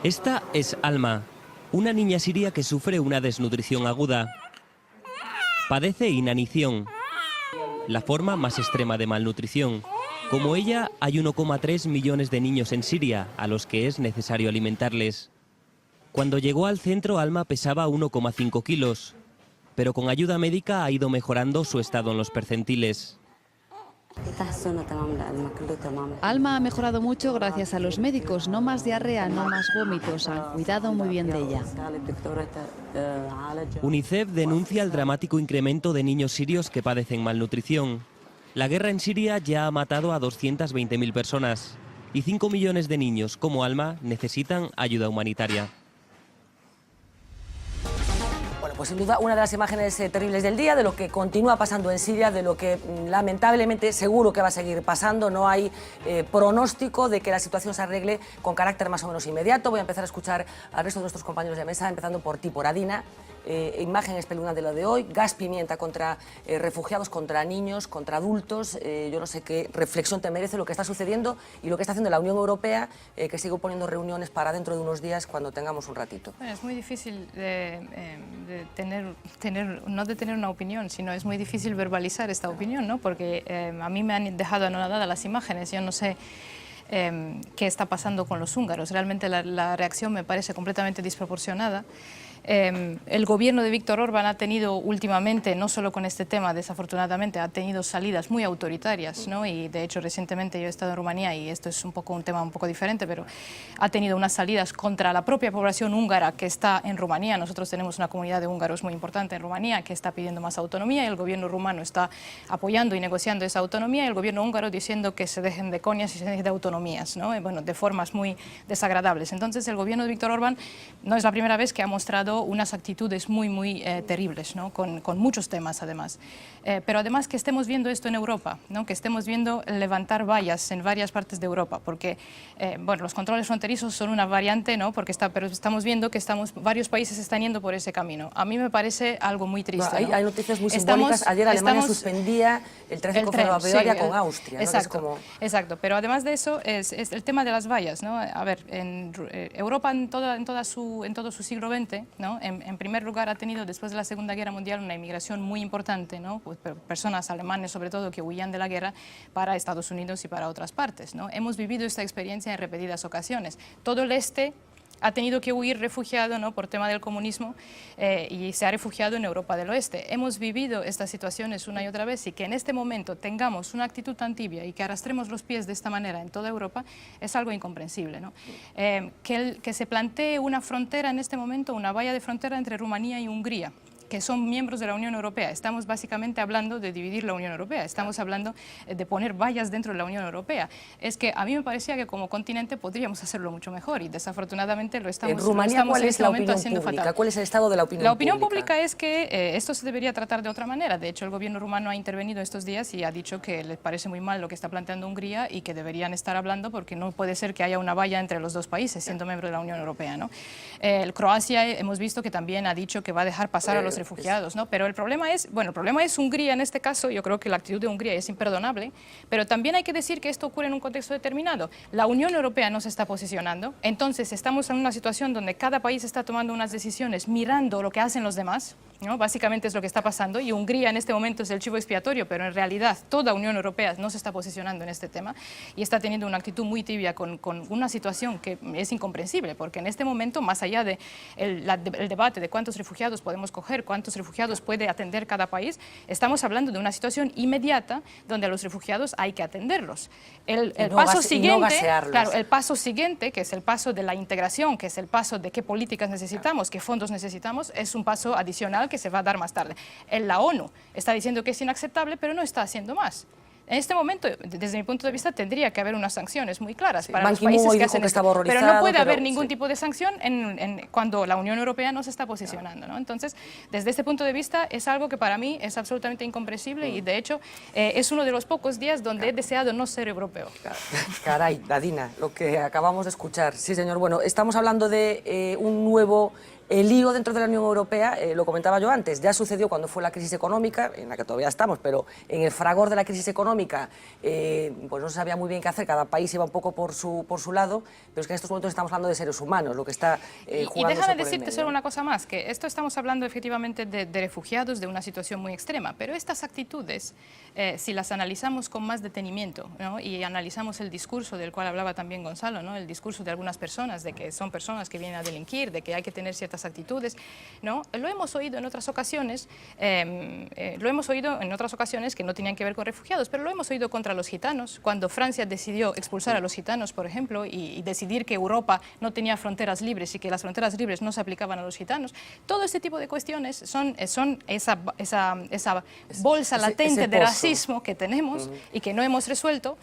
Esta es Alma, una niña siria que sufre una desnutrición aguda. Padece inanición, la forma más extrema de malnutrición. Como ella, hay 1,3 millones de niños en Siria a los que es necesario alimentarles. Cuando llegó al centro, Alma pesaba 1,5 kilos, pero con ayuda médica ha ido mejorando su estado en los percentiles. Alma ha mejorado mucho gracias a los médicos. No más diarrea, no más vómitos. Han cuidado muy bien de ella. UNICEF denuncia el dramático incremento de niños sirios que padecen malnutrición. La guerra en Siria ya ha matado a 220.000 personas y 5 millones de niños como Alma necesitan ayuda humanitaria. Pues sin duda una de las imágenes terribles del día, de lo que continúa pasando en Siria, de lo que lamentablemente seguro que va a seguir pasando. No hay pronóstico de que la situación se arregle con carácter más o menos inmediato. Voy a empezar a escuchar al resto de nuestros compañeros de mesa, empezando por ti, por Adina. Imagen espeluznante de lo de hoy, gas pimienta contra refugiados, contra niños, contra adultos. Yo no sé qué reflexión te merece lo que está sucediendo y lo que está haciendo la Unión Europea, que sigue poniendo reuniones para dentro de unos días cuando tengamos un ratito. Bueno, es muy difícil no de tener una opinión, sino es muy difícil verbalizar esta opinión, ¿no? Porque a mí me han dejado anonadada las imágenes. Yo no sé qué está pasando con los húngaros. Realmente la reacción me parece completamente desproporcionada. El gobierno de Víctor Orbán ha tenido últimamente, no solo con este tema, desafortunadamente, ha tenido salidas muy autoritarias, ¿no? Y de hecho recientemente yo he estado en Rumanía y esto es un tema un poco diferente, pero ha tenido unas salidas contra la propia población húngara que está en Rumanía. Nosotros tenemos una comunidad de húngaros muy importante en Rumanía que está pidiendo más autonomía y el gobierno rumano está apoyando y negociando esa autonomía y el gobierno húngaro diciendo que se dejen de coñas y se dejen de autonomías, ¿no? Bueno, de formas muy desagradables. Entonces el gobierno de Víctor Orbán no es la primera vez que ha mostrado tomando unas actitudes muy terribles, ¿no? con muchos temas además. Pero además que estemos viendo esto en Europa, ¿no? Que estemos viendo levantar vallas en varias partes de Europa, porque bueno, los controles fronterizos son una variante, ¿no? Pero estamos viendo que varios países están yendo por ese camino. A mí me parece algo muy triste. Hay noticias muy simbólicas. Ayer Alemania suspendía el tráfico ferroviario con Austria. Exacto, ¿no? exacto, pero además de eso es el tema de las vallas, ¿no? A ver, en Europa en todo su siglo XX, ¿no? En primer lugar ha tenido después de la Segunda Guerra Mundial una inmigración muy importante, ¿no? Pues, personas alemanes sobre todo que huían de la guerra para Estados Unidos y para otras partes, ¿no? Hemos vivido esta experiencia en repetidas ocasiones. Todo el este ha tenido que huir refugiado, ¿no? Por tema del comunismo y se ha refugiado en Europa del Oeste. Hemos vivido estas situaciones una y otra vez y que en este momento tengamos una actitud tan tibia y que arrastremos los pies de esta manera en toda Europa es algo incomprensible, ¿no? Que se plantee una frontera en este momento, una valla de frontera entre Rumanía y Hungría, que son miembros de la Unión Europea. Estamos básicamente hablando de dividir la Unión Europea, estamos hablando de poner vallas dentro de la Unión Europea. Es que a mí me parecía que como continente podríamos hacerlo mucho mejor y desafortunadamente lo estamos, en Rumanía, ¿cuál es la opinión pública? ¿Cuál es el estado de la opinión pública? La opinión pública es que esto se debería tratar de otra manera. De hecho, el gobierno rumano ha intervenido estos días y ha dicho que le parece muy mal lo que está planteando Hungría y que deberían estar hablando porque no puede ser que haya una valla entre los dos países siendo miembro de la Unión Europea, ¿no? Croacia hemos visto que también ha dicho que va a dejar pasar a los refugiados, ¿no? Pero el problema es Hungría en este caso. Yo creo que la actitud de Hungría es imperdonable, pero también hay que decir que esto ocurre en un contexto determinado. La Unión Europea no se está posicionando, entonces estamos en una situación donde cada país está tomando unas decisiones mirando lo que hacen los demás, ¿no? Básicamente es lo que está pasando y Hungría en este momento es el chivo expiatorio, pero en realidad toda Unión Europea no se está posicionando en este tema y está teniendo una actitud muy tibia con una situación que es incomprensible, porque en este momento, más allá del debate de cuántos refugiados podemos coger, cuántos refugiados puede atender cada país, estamos hablando de una situación inmediata donde a los refugiados hay que atenderlos. El paso siguiente, que es el paso de la integración, que es el paso de qué políticas necesitamos, qué fondos necesitamos, es un paso adicional que se va a dar más tarde. La ONU está diciendo que es inaceptable, pero no está haciendo más. En este momento, desde mi punto de vista, tendría que haber unas sanciones muy claras para los países que hacen esto. Pero no puede haber ningún tipo de sanción cuando la Unión Europea no se está posicionando, ¿no? Entonces, desde este punto de vista, es algo que para mí es absolutamente incomprensible y, de hecho, es uno de los pocos días donde he deseado no ser europeo. Caray, Dadina, lo que acabamos de escuchar. Sí, señor. Bueno, estamos hablando de un nuevo lío dentro de la Unión Europea. Lo comentaba yo antes, ya sucedió cuando fue la crisis económica, en la que todavía estamos, pero en el fragor de la crisis económica pues no se sabía muy bien qué hacer, cada país iba un poco por su lado, pero es que en estos momentos estamos hablando de seres humanos, lo que está jugándose. Y déjame por decirte solo una cosa más, que esto estamos hablando efectivamente de refugiados, de una situación muy extrema, pero estas actitudes, si las analizamos con más detenimiento, ¿no? Y analizamos el discurso del cual hablaba también Gonzalo, ¿no? El discurso de algunas personas, de que son personas que vienen a delinquir, de que hay que tener ciertas actitudes, ¿no? Lo hemos oído en otras ocasiones, que no tenían que ver con refugiados, pero lo hemos oído contra los gitanos, cuando Francia decidió expulsar a los gitanos, por ejemplo, y decidir que Europa no tenía fronteras libres y que las fronteras libres no se aplicaban a los gitanos. Todo este tipo de cuestiones son esa bolsa latente de racismo que tenemos y que no hemos resuelto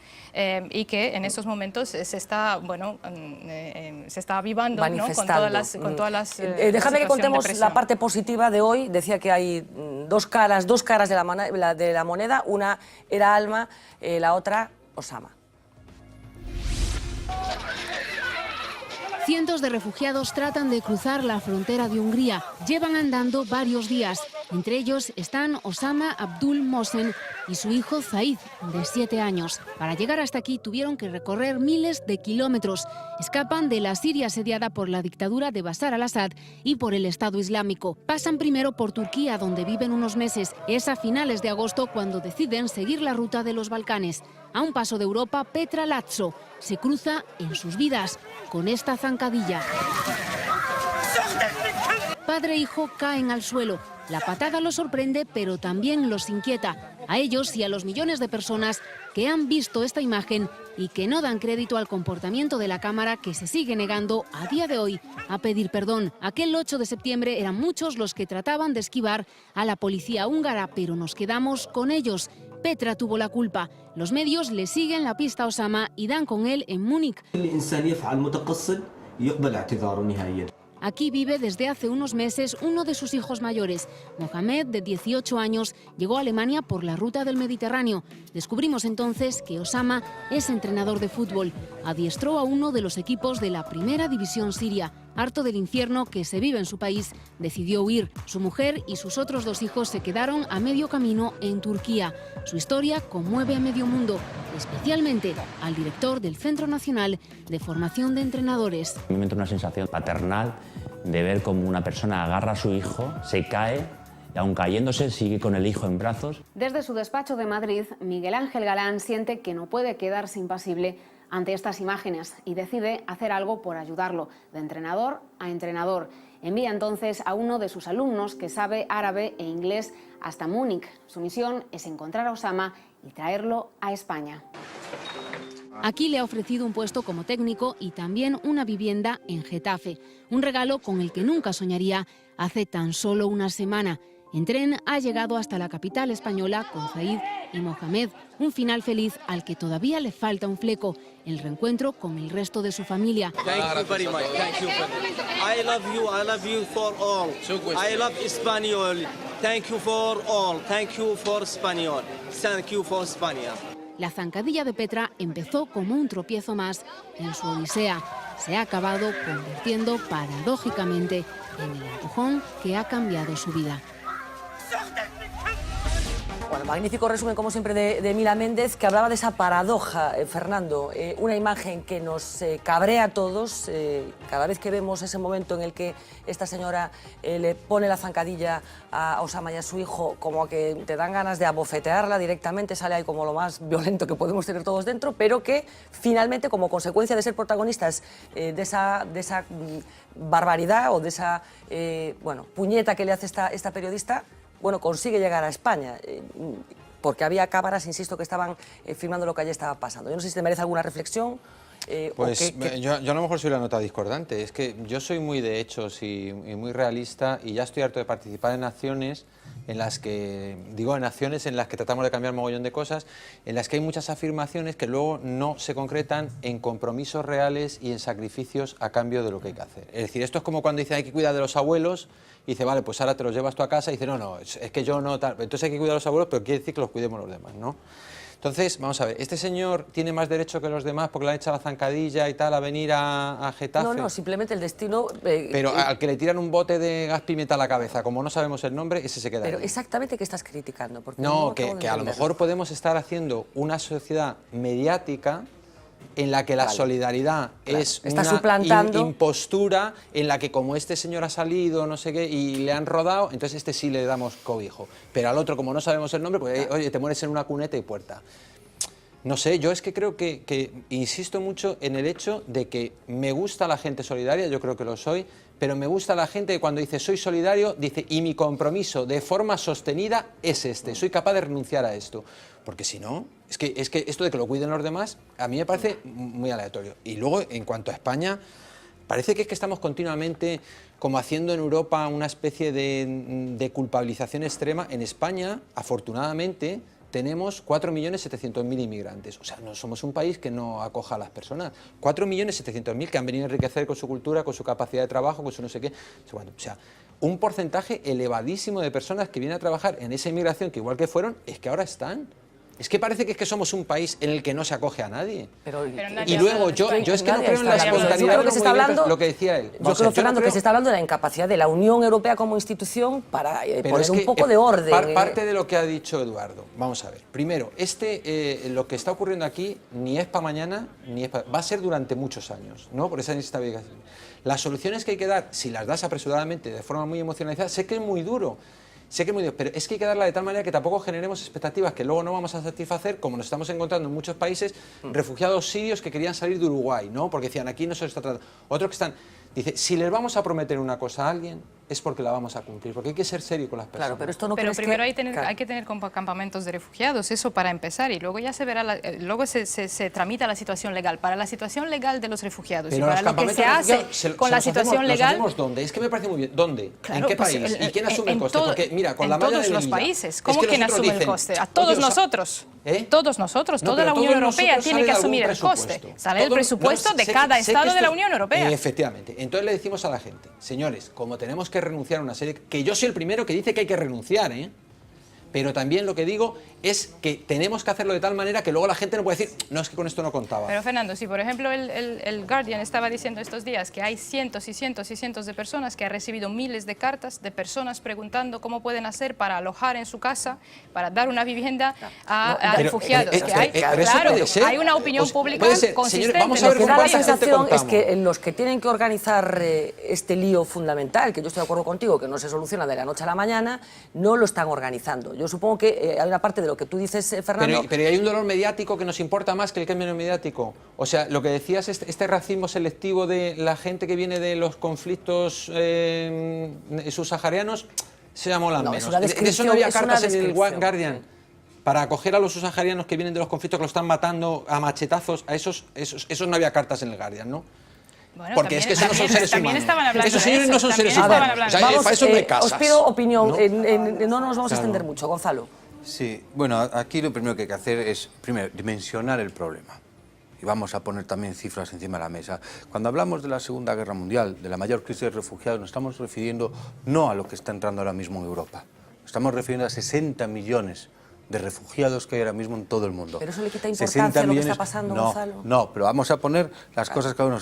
y que en estos momentos se está avivando, ¿no? con todas las Déjame que contemos la parte positiva de hoy. Decía que hay dos caras de la moneda. Una era Alma, la otra Osama. Cientos de refugiados tratan de cruzar la frontera de Hungría. Llevan andando varios días. Entre ellos están Osama Abdul Mohsen y su hijo Zaid, de 7 años. Para llegar hasta aquí tuvieron que recorrer miles de kilómetros. Escapan de la Siria asediada por la dictadura de Bashar al-Assad y por el Estado Islámico. Pasan primero por Turquía, donde viven unos meses. Es a finales de agosto cuando deciden seguir la ruta de los Balcanes. A un paso de Europa, Petra Lazzo se cruza en sus vidas con esta zancadilla. Padre e hijo caen al suelo. La patada los sorprende, pero también los inquieta. A ellos y a los millones de personas que han visto esta imagen y que no dan crédito al comportamiento de la Cámara, que se sigue negando a día de hoy a pedir perdón. Aquel 8 de septiembre eran muchos los que trataban de esquivar a la policía húngara, pero nos quedamos con ellos. Petra tuvo la culpa. Los medios le siguen la pista a Osama y dan con él en Múnich. Aquí vive desde hace unos meses uno de sus hijos mayores. Mohamed, de 18 años, llegó a Alemania por la ruta del Mediterráneo. Descubrimos entonces que Osama es entrenador de fútbol. Adiestró a uno de los equipos de la primera división siria. Harto del infierno que se vive en su país, decidió huir. Su mujer y sus otros 2 hijos se quedaron a medio camino en Turquía. Su historia conmueve a medio mundo, especialmente al director del Centro Nacional de Formación de Entrenadores. Me entra una sensación paternal de ver cómo una persona agarra a su hijo, se cae y aun cayéndose sigue con el hijo en brazos. Desde su despacho de Madrid, Miguel Ángel Galán siente que no puede quedarse impasible ante estas imágenes y decide hacer algo por ayudarlo, de entrenador a entrenador. Envía entonces a uno de sus alumnos que sabe árabe e inglés hasta Múnich. Su misión es encontrar a Osama y traerlo a España. Aquí le ha ofrecido un puesto como técnico y también una vivienda en Getafe, un regalo con el que nunca soñaría hace tan solo una semana. En tren ha llegado hasta la capital española con Zaid y Mohamed, un final feliz al que todavía le falta un fleco, el reencuentro con el resto de su familia. Thank you very much. Thank you. I love you for all. I love Español. Thank you for all. Thank you for Español. Thank you for España. La zancadilla de Petra empezó como un tropiezo más en su odisea. Se ha acabado convirtiendo paradójicamente en el empujón que ha cambiado su vida. Bueno, magnífico resumen, como siempre, de Mila Méndez, que hablaba de esa paradoja, Fernando, una imagen que nos cabrea a todos cada vez que vemos ese momento en el que esta señora le pone la zancadilla a Osama y a su hijo, como que te dan ganas de abofetearla directamente, sale ahí como lo más violento que podemos tener todos dentro, pero que finalmente, como consecuencia de ser protagonistas de esa barbaridad o de esa puñeta que le hace esta periodista, bueno, consigue llegar a España, porque había cámaras, insisto, que estaban filmando lo que allí estaba pasando. Yo no sé si te merece alguna reflexión. Pues yo a lo mejor soy la nota discordante. Es que yo soy muy de hechos y muy realista, y ya estoy harto de participar en acciones en las que, tratamos de cambiar mogollón de cosas, en las que hay muchas afirmaciones que luego no se concretan en compromisos reales y en sacrificios a cambio de lo que hay que hacer. Es decir, esto es como cuando dicen hay que cuidar de los abuelos, y dice, vale, pues ahora te los llevas tú a casa, y dice, no, es que yo no, tal. Entonces hay que cuidar a los abuelos, pero quiere decir que los cuidemos los demás, ¿no? Entonces, vamos a ver, ¿este señor tiene más derecho que los demás porque le han echado la zancadilla y tal a venir a Getafe? No, simplemente el destino... pero al que le tiran un bote de gas pimienta a la cabeza, como no sabemos el nombre, ese se queda Pero ahí. Exactamente, ¿qué estás criticando? Porque no, que a lo mejor podemos estar haciendo una sociedad mediática en la que la solidaridad es una impostura, en la que como este señor ha salido, no sé qué, y le han rodado, entonces este sí le damos cobijo. Pero al otro, como no sabemos el nombre, pues oye, te mueres en una cuneta y puerta. No sé, yo es que creo que insisto mucho en el hecho de que me gusta la gente solidaria, yo creo que lo soy, pero me gusta la gente que cuando dice soy solidario, dice y mi compromiso de forma sostenida es este, soy capaz de renunciar a esto. Porque si no, es que esto de que lo cuiden los demás, a mí me parece muy aleatorio. Y luego, en cuanto a España, parece que estamos continuamente como haciendo en Europa una especie de culpabilización extrema. En España, afortunadamente, tenemos 4.700.000 inmigrantes. O sea, no somos un país que no acoja a las personas. 4.700.000 que han venido a enriquecer con su cultura, con su capacidad de trabajo, con su no sé qué. Bueno, o sea, un porcentaje elevadísimo de personas que vienen a trabajar en esa inmigración, que igual que fueron, es que ahora están. Es que parece que somos un país en el que no se acoge a nadie. Y luego, yo es que no creo en la espontaneidad, lo que decía él. Yo creo, Fernando, que se está hablando de la incapacidad de la Unión Europea como institución para poner un poco de orden. Parte de lo que ha dicho Eduardo. Vamos a ver. Primero, lo que está ocurriendo aquí ni es para mañana, va a ser durante muchos años, ¿no? Por esa inestabilización. Las soluciones que hay que dar, si las das apresuradamente, de forma muy emocionalizada, sé que es muy duro. Pero es que hay que darla de tal manera que tampoco generemos expectativas que luego no vamos a satisfacer, como nos estamos encontrando en muchos países, refugiados sirios que querían salir de Uruguay, ¿no? Porque decían, aquí no se les está tratando. Otros que están... Dice, si les vamos a prometer una cosa a alguien, es porque la vamos a cumplir, porque hay que ser serio con las personas. Claro, pero esto no Pero primero hay que tener campamentos de refugiados, eso para empezar, y luego ya se verá, luego se tramita la situación legal. Para la situación legal de los refugiados pero y para lo que se hace con la situación legal... ¿Dónde? Es que me parece muy bien. ¿Dónde? Claro, ¿en qué país? ¿Y quién asume el coste? Porque, mira, con la malla de Libia... En todos los países. ¿Cómo quién asume el coste? A todos nosotros. Todos nosotros, toda la Unión Europea tiene que asumir el coste. Sale del presupuesto de cada Estado de la Unión Europea. Efectivamente. Entonces le decimos a la gente, señores, como tenemos que renunciar a una serie, que yo soy el primero que dice que hay que renunciar, pero también lo que digo es que tenemos que hacerlo de tal manera que luego la gente no puede decir, no, es que con esto no contaba. Pero Fernando, si por ejemplo el Guardian estaba diciendo estos días que hay cientos y cientos y cientos de personas que han recibido miles de cartas de personas preguntando cómo pueden hacer para alojar en su casa, para dar una vivienda a refugiados. Hay una opinión pública consistente. Señores, vamos a ver, la sensación es que los que tienen que organizar este lío fundamental, que yo estoy de acuerdo contigo, que no se soluciona de la noche a la mañana, no lo están organizando. Yo supongo que hay una parte de lo que tú dices, Fernando... Pero hay un dolor mediático que nos importa más que el cambio mediático. O sea, lo que decías, este racismo selectivo de la gente que viene de los conflictos subsaharianos, se molan menos. De eso no había cartas en el Guardian. Para acoger a los subsaharianos que vienen de los conflictos que los están matando a machetazos, a esos no había cartas en el Guardian, ¿no? Bueno, porque es que esos no son seres humanos. Estaban hablando esos señores no son seres humanos. Vamos, os pido opinión, no nos vamos a extender mucho. Gonzalo. Sí, bueno, aquí lo primero que hay que hacer es, primero, dimensionar el problema. Y vamos a poner también cifras encima de la mesa. Cuando hablamos de la Segunda Guerra Mundial, de la mayor crisis de refugiados, nos estamos refiriendo no a lo que está entrando ahora mismo en Europa. Nos estamos refiriendo a 60 millones de refugiados que hay ahora mismo en todo el mundo. ¿Pero eso le quita importancia a lo que está pasando, Gonzalo? No, pero vamos a poner las cosas cada uno.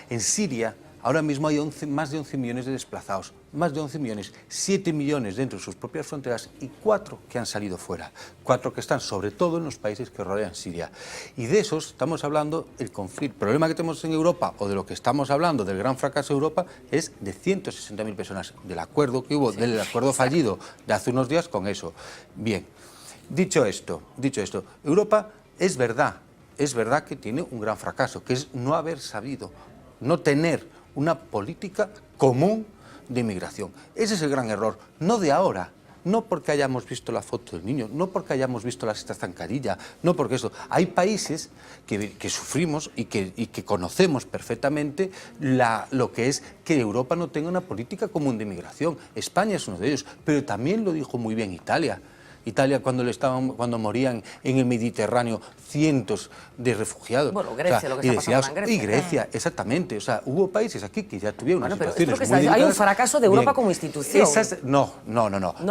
En Siria, ahora mismo hay más de 11 millones de desplazados, más de 11 millones, 7 millones dentro de sus propias fronteras y 4 que han salido fuera, 4 que están sobre todo en los países que rodean Siria. Y de esos estamos hablando, el problema que tenemos en Europa, o de lo que estamos hablando, del gran fracaso de Europa, es de 160.000 personas, del acuerdo que hubo, del acuerdo fallido de hace unos días con eso. Bien, dicho esto, Europa es verdad que tiene un gran fracaso, que es no haber sabido, no tener una política común de inmigración. Ese es el gran error, no de ahora, no porque hayamos visto la foto del niño, no porque hayamos visto esta zancadilla, no porque eso. Hay países que sufrimos y que conocemos perfectamente lo que es que Europa no tenga una política común de inmigración. España es uno de ellos, pero también lo dijo muy bien Italia. Italia cuando morían en el Mediterráneo cientos de refugiados. Bueno, Grecia, lo que está pasando en Grecia. Y Grecia, exactamente. O sea, hubo países aquí que ya tuvieron unas situaciones muy delicadas. Hay un fracaso de Europa como institución. No.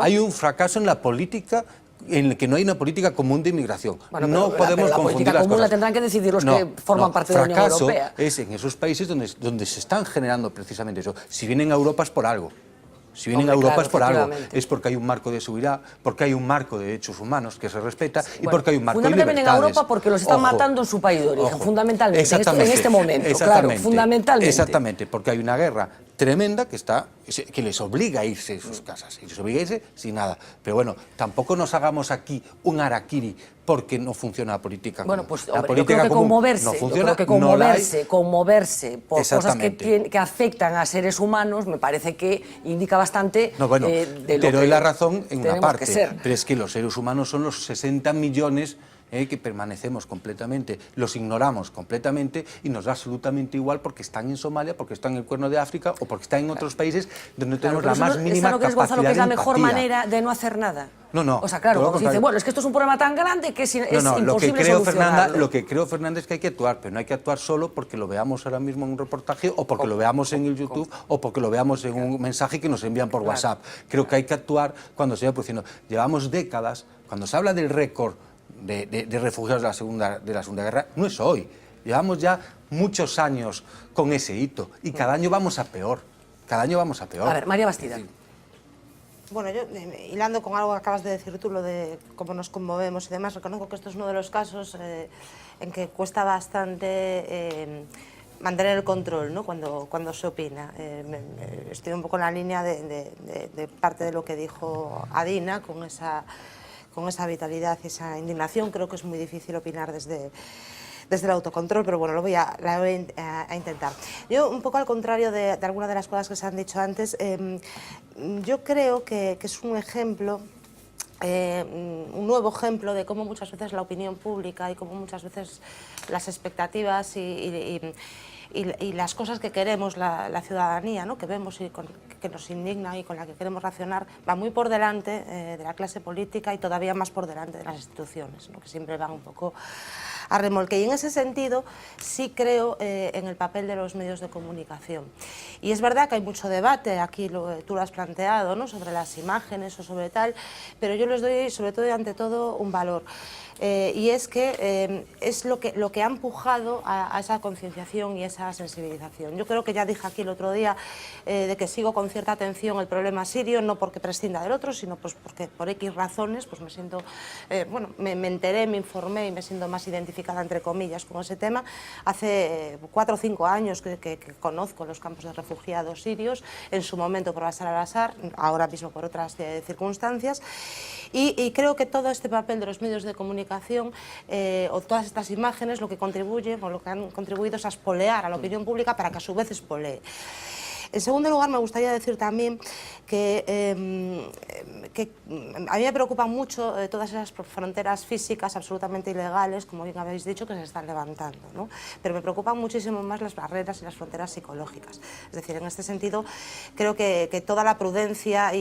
Hay un fracaso en la política en el que no hay una política común de inmigración. Bueno, no podemos confundir las cosas. La política común la tendrán que decidir los que forman parte de la Unión Europea. Fracaso es en esos países donde se están generando precisamente eso. Si vienen a Europa es por algo. Si vienen a Europa es por algo, es porque hay un marco de seguridad, porque hay un marco de derechos humanos que se respeta y porque hay un marco de libertades. Vienen a Europa porque los están matando en su país de origen, fundamentalmente, en este momento, claro, fundamentalmente. Exactamente, porque hay una guerra tremenda que les obliga a irse de sus casas, y les obliga a irse sin nada. Pero bueno, tampoco nos hagamos aquí un harakiri porque no funciona la política. Bueno, pues hombre, yo creo que conmoverse por cosas que afectan a seres humanos me parece que indica bastante de lo que te doy la razón en una parte, ser. Pero es que los seres humanos son los 60 millones que permanecemos completamente, los ignoramos completamente y nos da absolutamente igual porque están en Somalia, porque están en el Cuerno de África o porque están en otros países donde tenemos la más mínima capacidad de que es la mejor manera de no hacer nada. No. O sea, claro, cuando se dice, bueno, es que esto es un problema tan grande que es imposible solucionarlo. Lo que creo, Fernanda, es que hay que actuar, pero no hay que actuar solo porque lo veamos ahora mismo en un reportaje o porque lo veamos en el YouTube o porque lo veamos en un mensaje que nos envían por WhatsApp. Creo que hay que actuar cuando se vaya produciendo. Llevamos décadas, cuando se habla del récord de refugiados de la Segunda Guerra, no es hoy. Llevamos ya muchos años con ese hito y cada año vamos a peor. A ver, María Bastida. Bueno, yo, hilando con algo que acabas de decir tú, lo de cómo nos conmovemos y demás, reconozco que esto es uno de los casos en que cuesta bastante mantener el control, ¿no? cuando se opina. Estoy un poco en la línea de parte de lo que dijo Adina, con esa vitalidad y esa indignación. Creo que es muy difícil opinar desde el autocontrol, pero bueno, la voy a intentar. Yo, un poco al contrario de algunas de las cosas que se han dicho antes, yo creo que es un ejemplo, un nuevo ejemplo de cómo muchas veces la opinión pública y cómo muchas veces las expectativas y y las cosas que queremos la ciudadanía, ¿no? Que vemos y que nos indigna y con la que queremos racionar, va muy por delante de la clase política y todavía más por delante de las instituciones, ¿no? Que siempre van un poco a remolque. Y en ese sentido sí creo en el papel de los medios de comunicación. Y es verdad que hay mucho debate, aquí tú lo has planteado, ¿no? Sobre las imágenes o sobre tal, pero yo les doy sobre todo y ante todo un valor. Y es que es lo que ha empujado a esa concienciación y esa sensibilización. Yo creo que ya dije aquí el otro día de que sigo con cierta atención el problema sirio, no porque prescinda del otro, sino pues porque por X razones pues me siento, bueno, me enteré, me informé y me siento más identificada, entre comillas, con ese tema. Hace 4 o 5 años que conozco los campos de refugiados sirios, en su momento por Bashar al-Assad, ahora mismo por otras circunstancias, y creo que todo este papel de los medios de comunicación o todas estas imágenes lo que contribuyen o lo que han contribuido es a espolear a la opinión pública para que a su vez espolee. En segundo lugar, me gustaría decir también que a mí me preocupan mucho todas esas fronteras físicas absolutamente ilegales, como bien habéis dicho, que se están levantando, ¿no? Pero me preocupan muchísimo más las barreras y las fronteras psicológicas. Es decir, en este sentido, creo que toda la prudencia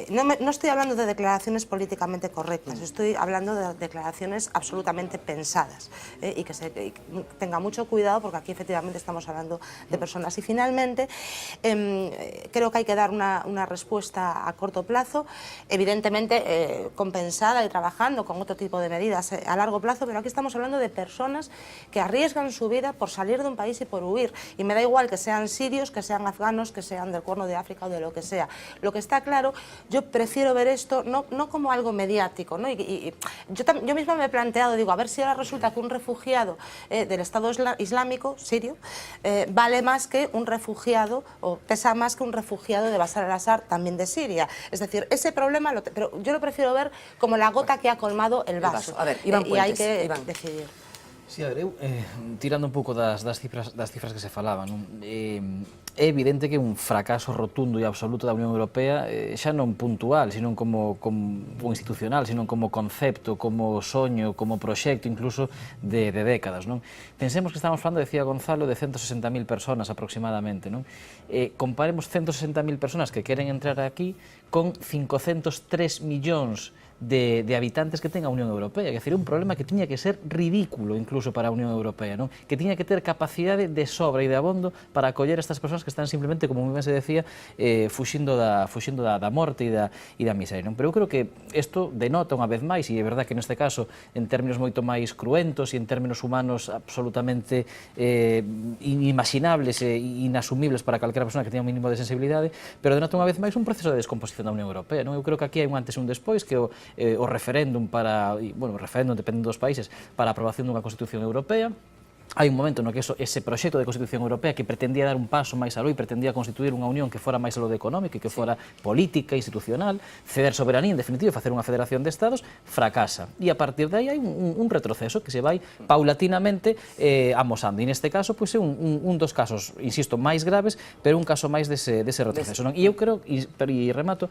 no estoy hablando de declaraciones políticamente correctas, estoy hablando de declaraciones absolutamente pensadas, y que tenga mucho cuidado porque aquí efectivamente estamos hablando de personas. Y finalmente, creo que hay que dar una respuesta a corto plazo, evidentemente compensada y trabajando con otro tipo de medidas a largo plazo, pero aquí estamos hablando de personas que arriesgan su vida por salir de un país y por huir, y me da igual que sean sirios, que sean afganos, que sean del Cuerno de África o de lo que sea. Lo que está claro, yo prefiero ver esto no como algo mediático, ¿no? Yo misma me he planteado, digo, a ver si ahora resulta que un refugiado del Estado Islámico sirio vale más que un refugiado o pesa más que un refugiado de Bashar al-Assad, también de Siria. Es decir, ese problema, pero yo lo prefiero ver como la gota que ha colmado el vaso. A ver, Iván Puentes, y hay que Iván. decidir. Sí, a ver, tirando un pouco das cifras que se falaban, non? É evidente que é un fracaso rotundo e absoluto da Unión Europea, xa non puntual, sino como institucional, sino como concepto, como soño, como proxecto, incluso de décadas, non? Pensemos que estamos falando, decía Gonzalo, de 160.000 personas aproximadamente, non? Comparemos 160.000 personas que queren entrar aquí con 503 millóns de habitantes que ten a Unión Europea. É dicir, un problema que tiña que ser ridículo incluso para a Unión Europea, non? Que tiña que ter capacidade de sobra e de abondo para acoller estas persoas que están simplemente, como moi ben se decía, fuxindo da morte e da miseria, non? Pero eu creo que isto denota unha vez máis, e é verdad que neste caso, en términos moito máis cruentos e en términos humanos absolutamente inimaginables e inasumibles para calquera persona que teña un mínimo de sensibilidade, pero denota unha vez máis un proceso de descomposición da Unión Europea, non? Eu creo que aquí hai un antes e un despois, que o referéndum o referéndum, dependendo dos países, para a aprobación dunha Constitución Europea. Hai un momento no que ese proxecto de Constitución Europea que pretendía dar un paso máis aló e pretendía constituir unha unión que fora máis aló de económica e que fora política, institucional, ceder soberanía, en definitiva, facer unha federación de estados, fracasa. E a partir de aí hai un retroceso que se vai paulatinamente amosando. E neste caso, pois é un dos casos, insisto, máis graves, pero un caso máis dese retroceso, non? E eu creo, e remato,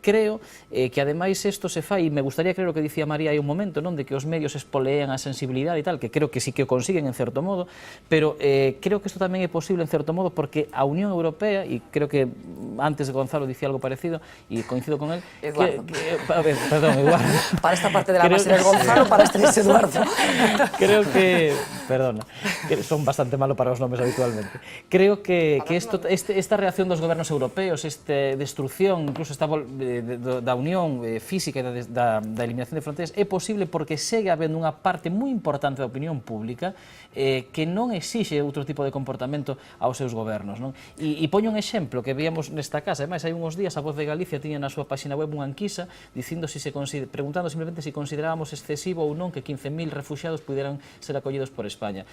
creo que ademais isto se fai, e me gustaría creer o que dicía María hai un momento, non? De que os medios espolean a sensibilidade e tal, que creo que sí que o consiguen en certo modo, pero creo que isto tamén é posible en certo modo porque a Unión Europea, e creo que antes Gonzalo dicía algo parecido e coincido con él, Eduardo. Perdón, Eduardo. Para esta parte de la base del Gonzalo, para este es Eduardo. Creo que, perdona, que son bastante malo para os nomes habitualmente. Creo que esta reacción dos gobernos europeos, esta destrucción, incluso esta da unión física e da eliminación de fronteiras, é posible porque segue habendo unha parte moi importante da opinión pública que non exixe outro tipo de comportamento aos seus gobernos, non? E poño un exemplo que víamos nesta casa, ademais hai uns días a Voz de Galicia tiña na súa página web unha enquisa preguntando simplemente se considerábamos excesivo ou non que 15.000 refuxiados puderan ser acollidos por España.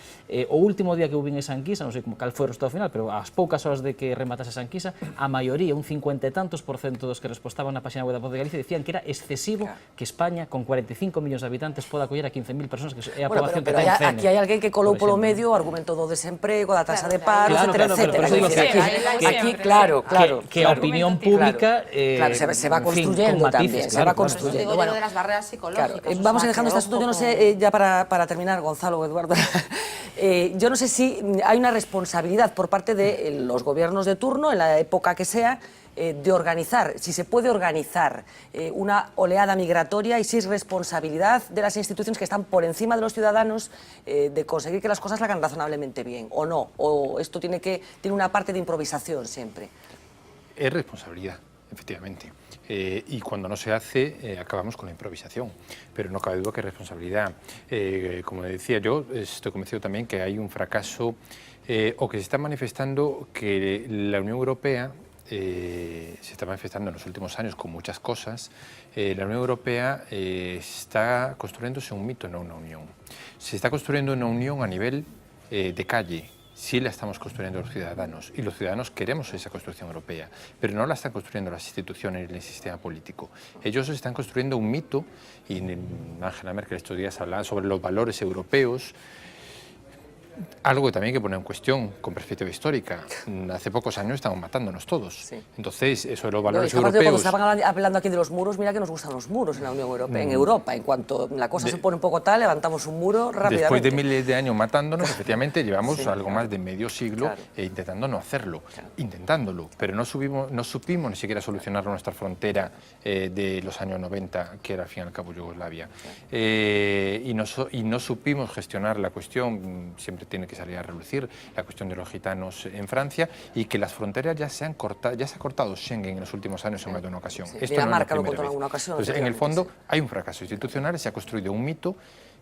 O último día que eu vin esa enquisa, non sei cal foi o resultado final, pero ás poucas horas de que rematase esa enquisa, a maioría, un 50 e tantos % dos que respostaban na página web da Voz de Galicia dicían que era excesivo que España, con 45 millóns de habitantes, poda acoller a 15.000 personas, que é a aprobación que ten CENE. Aquí hai alguén que colou polo medio o argumento do desemprego, da tasa de paro, etcétera. Aquí, claro. Que a opinión pública se va construyendo también, se va construyendo. Digo yo lo de las barreras psicológicas. Vamos a dejando este asunto, yo no sé, ya para terminar, Gonzalo o Eduardo, Yo no sé si hay una responsabilidad por parte de los gobiernos de turno, en la época que sea, de organizar, si se puede organizar una oleada migratoria y si es responsabilidad de las instituciones que están por encima de los ciudadanos de conseguir que las cosas la hagan razonablemente bien, o no, o esto tiene una parte de improvisación siempre. Es responsabilidad, efectivamente. Y cuando no se hace, acabamos con la improvisación. Pero no cabe duda que es responsabilidad. Como decía yo, estoy convencido también que hay un fracaso o que se está manifestando que la Unión Europea se está manifestando en los últimos años con muchas cosas. La Unión Europea está construyéndose un mito, no una unión. Se está construyendo una unión a nivel de calle. Sí la estamos construyendo los ciudadanos y los ciudadanos queremos esa construcción europea, pero no la están construyendo las instituciones y el sistema político. Ellos están construyendo un mito y Angela Merkel estos días hablaba sobre los valores europeos, algo que también hay que poner en cuestión con perspectiva histórica. Hace pocos años estamos matándonos todos. Sí. Entonces, eso de los valores europeos... Cuando estaban hablando aquí de los muros, mira que nos gustan los muros en la Unión Europea, en Europa. En cuanto la cosa se pone un poco tal, levantamos un muro rápidamente. Después de miles de años matándonos, efectivamente, llevamos algo más de medio siglo intentando no hacerlo, intentándolo. Pero no supimos ni siquiera solucionar nuestra frontera de los años 90, que era al fin y al cabo Yugoslavia. Y no supimos gestionar la cuestión, siempre tiene que salir a relucir la cuestión de los gitanos en Francia y que las fronteras ya se ha cortado Schengen en los últimos años en más de una ocasión. Sí, esto no es la primera vez. Entonces, en el fondo hay un fracaso institucional, se ha construido un mito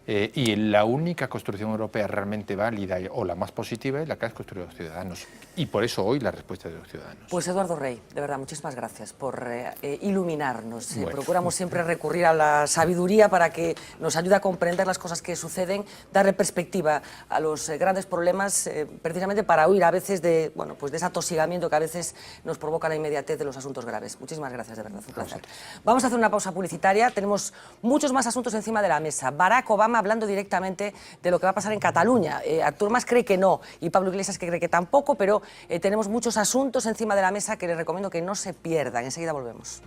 y la única construcción europea realmente válida o la más positiva es la que han construido los ciudadanos. Y por eso hoy la respuesta de los ciudadanos. Pues Eduardo Rey, de verdad, muchísimas gracias por iluminarnos. Bueno. Procuramos siempre recurrir a la sabiduría para que nos ayude a comprender las cosas que suceden, darle perspectiva a los grandes problemas, precisamente para huir a veces de, bueno, pues de ese atosigamiento que a veces nos provoca la inmediatez de los asuntos graves. Muchísimas gracias, de verdad, un placer. Vamos a hacer una pausa publicitaria, tenemos muchos más asuntos encima de la mesa. Barack Obama hablando directamente de lo que va a pasar en Cataluña. Artur Mas cree que no y Pablo Iglesias que cree que tampoco, pero tenemos muchos asuntos encima de la mesa que les recomiendo que no se pierdan. Enseguida volvemos.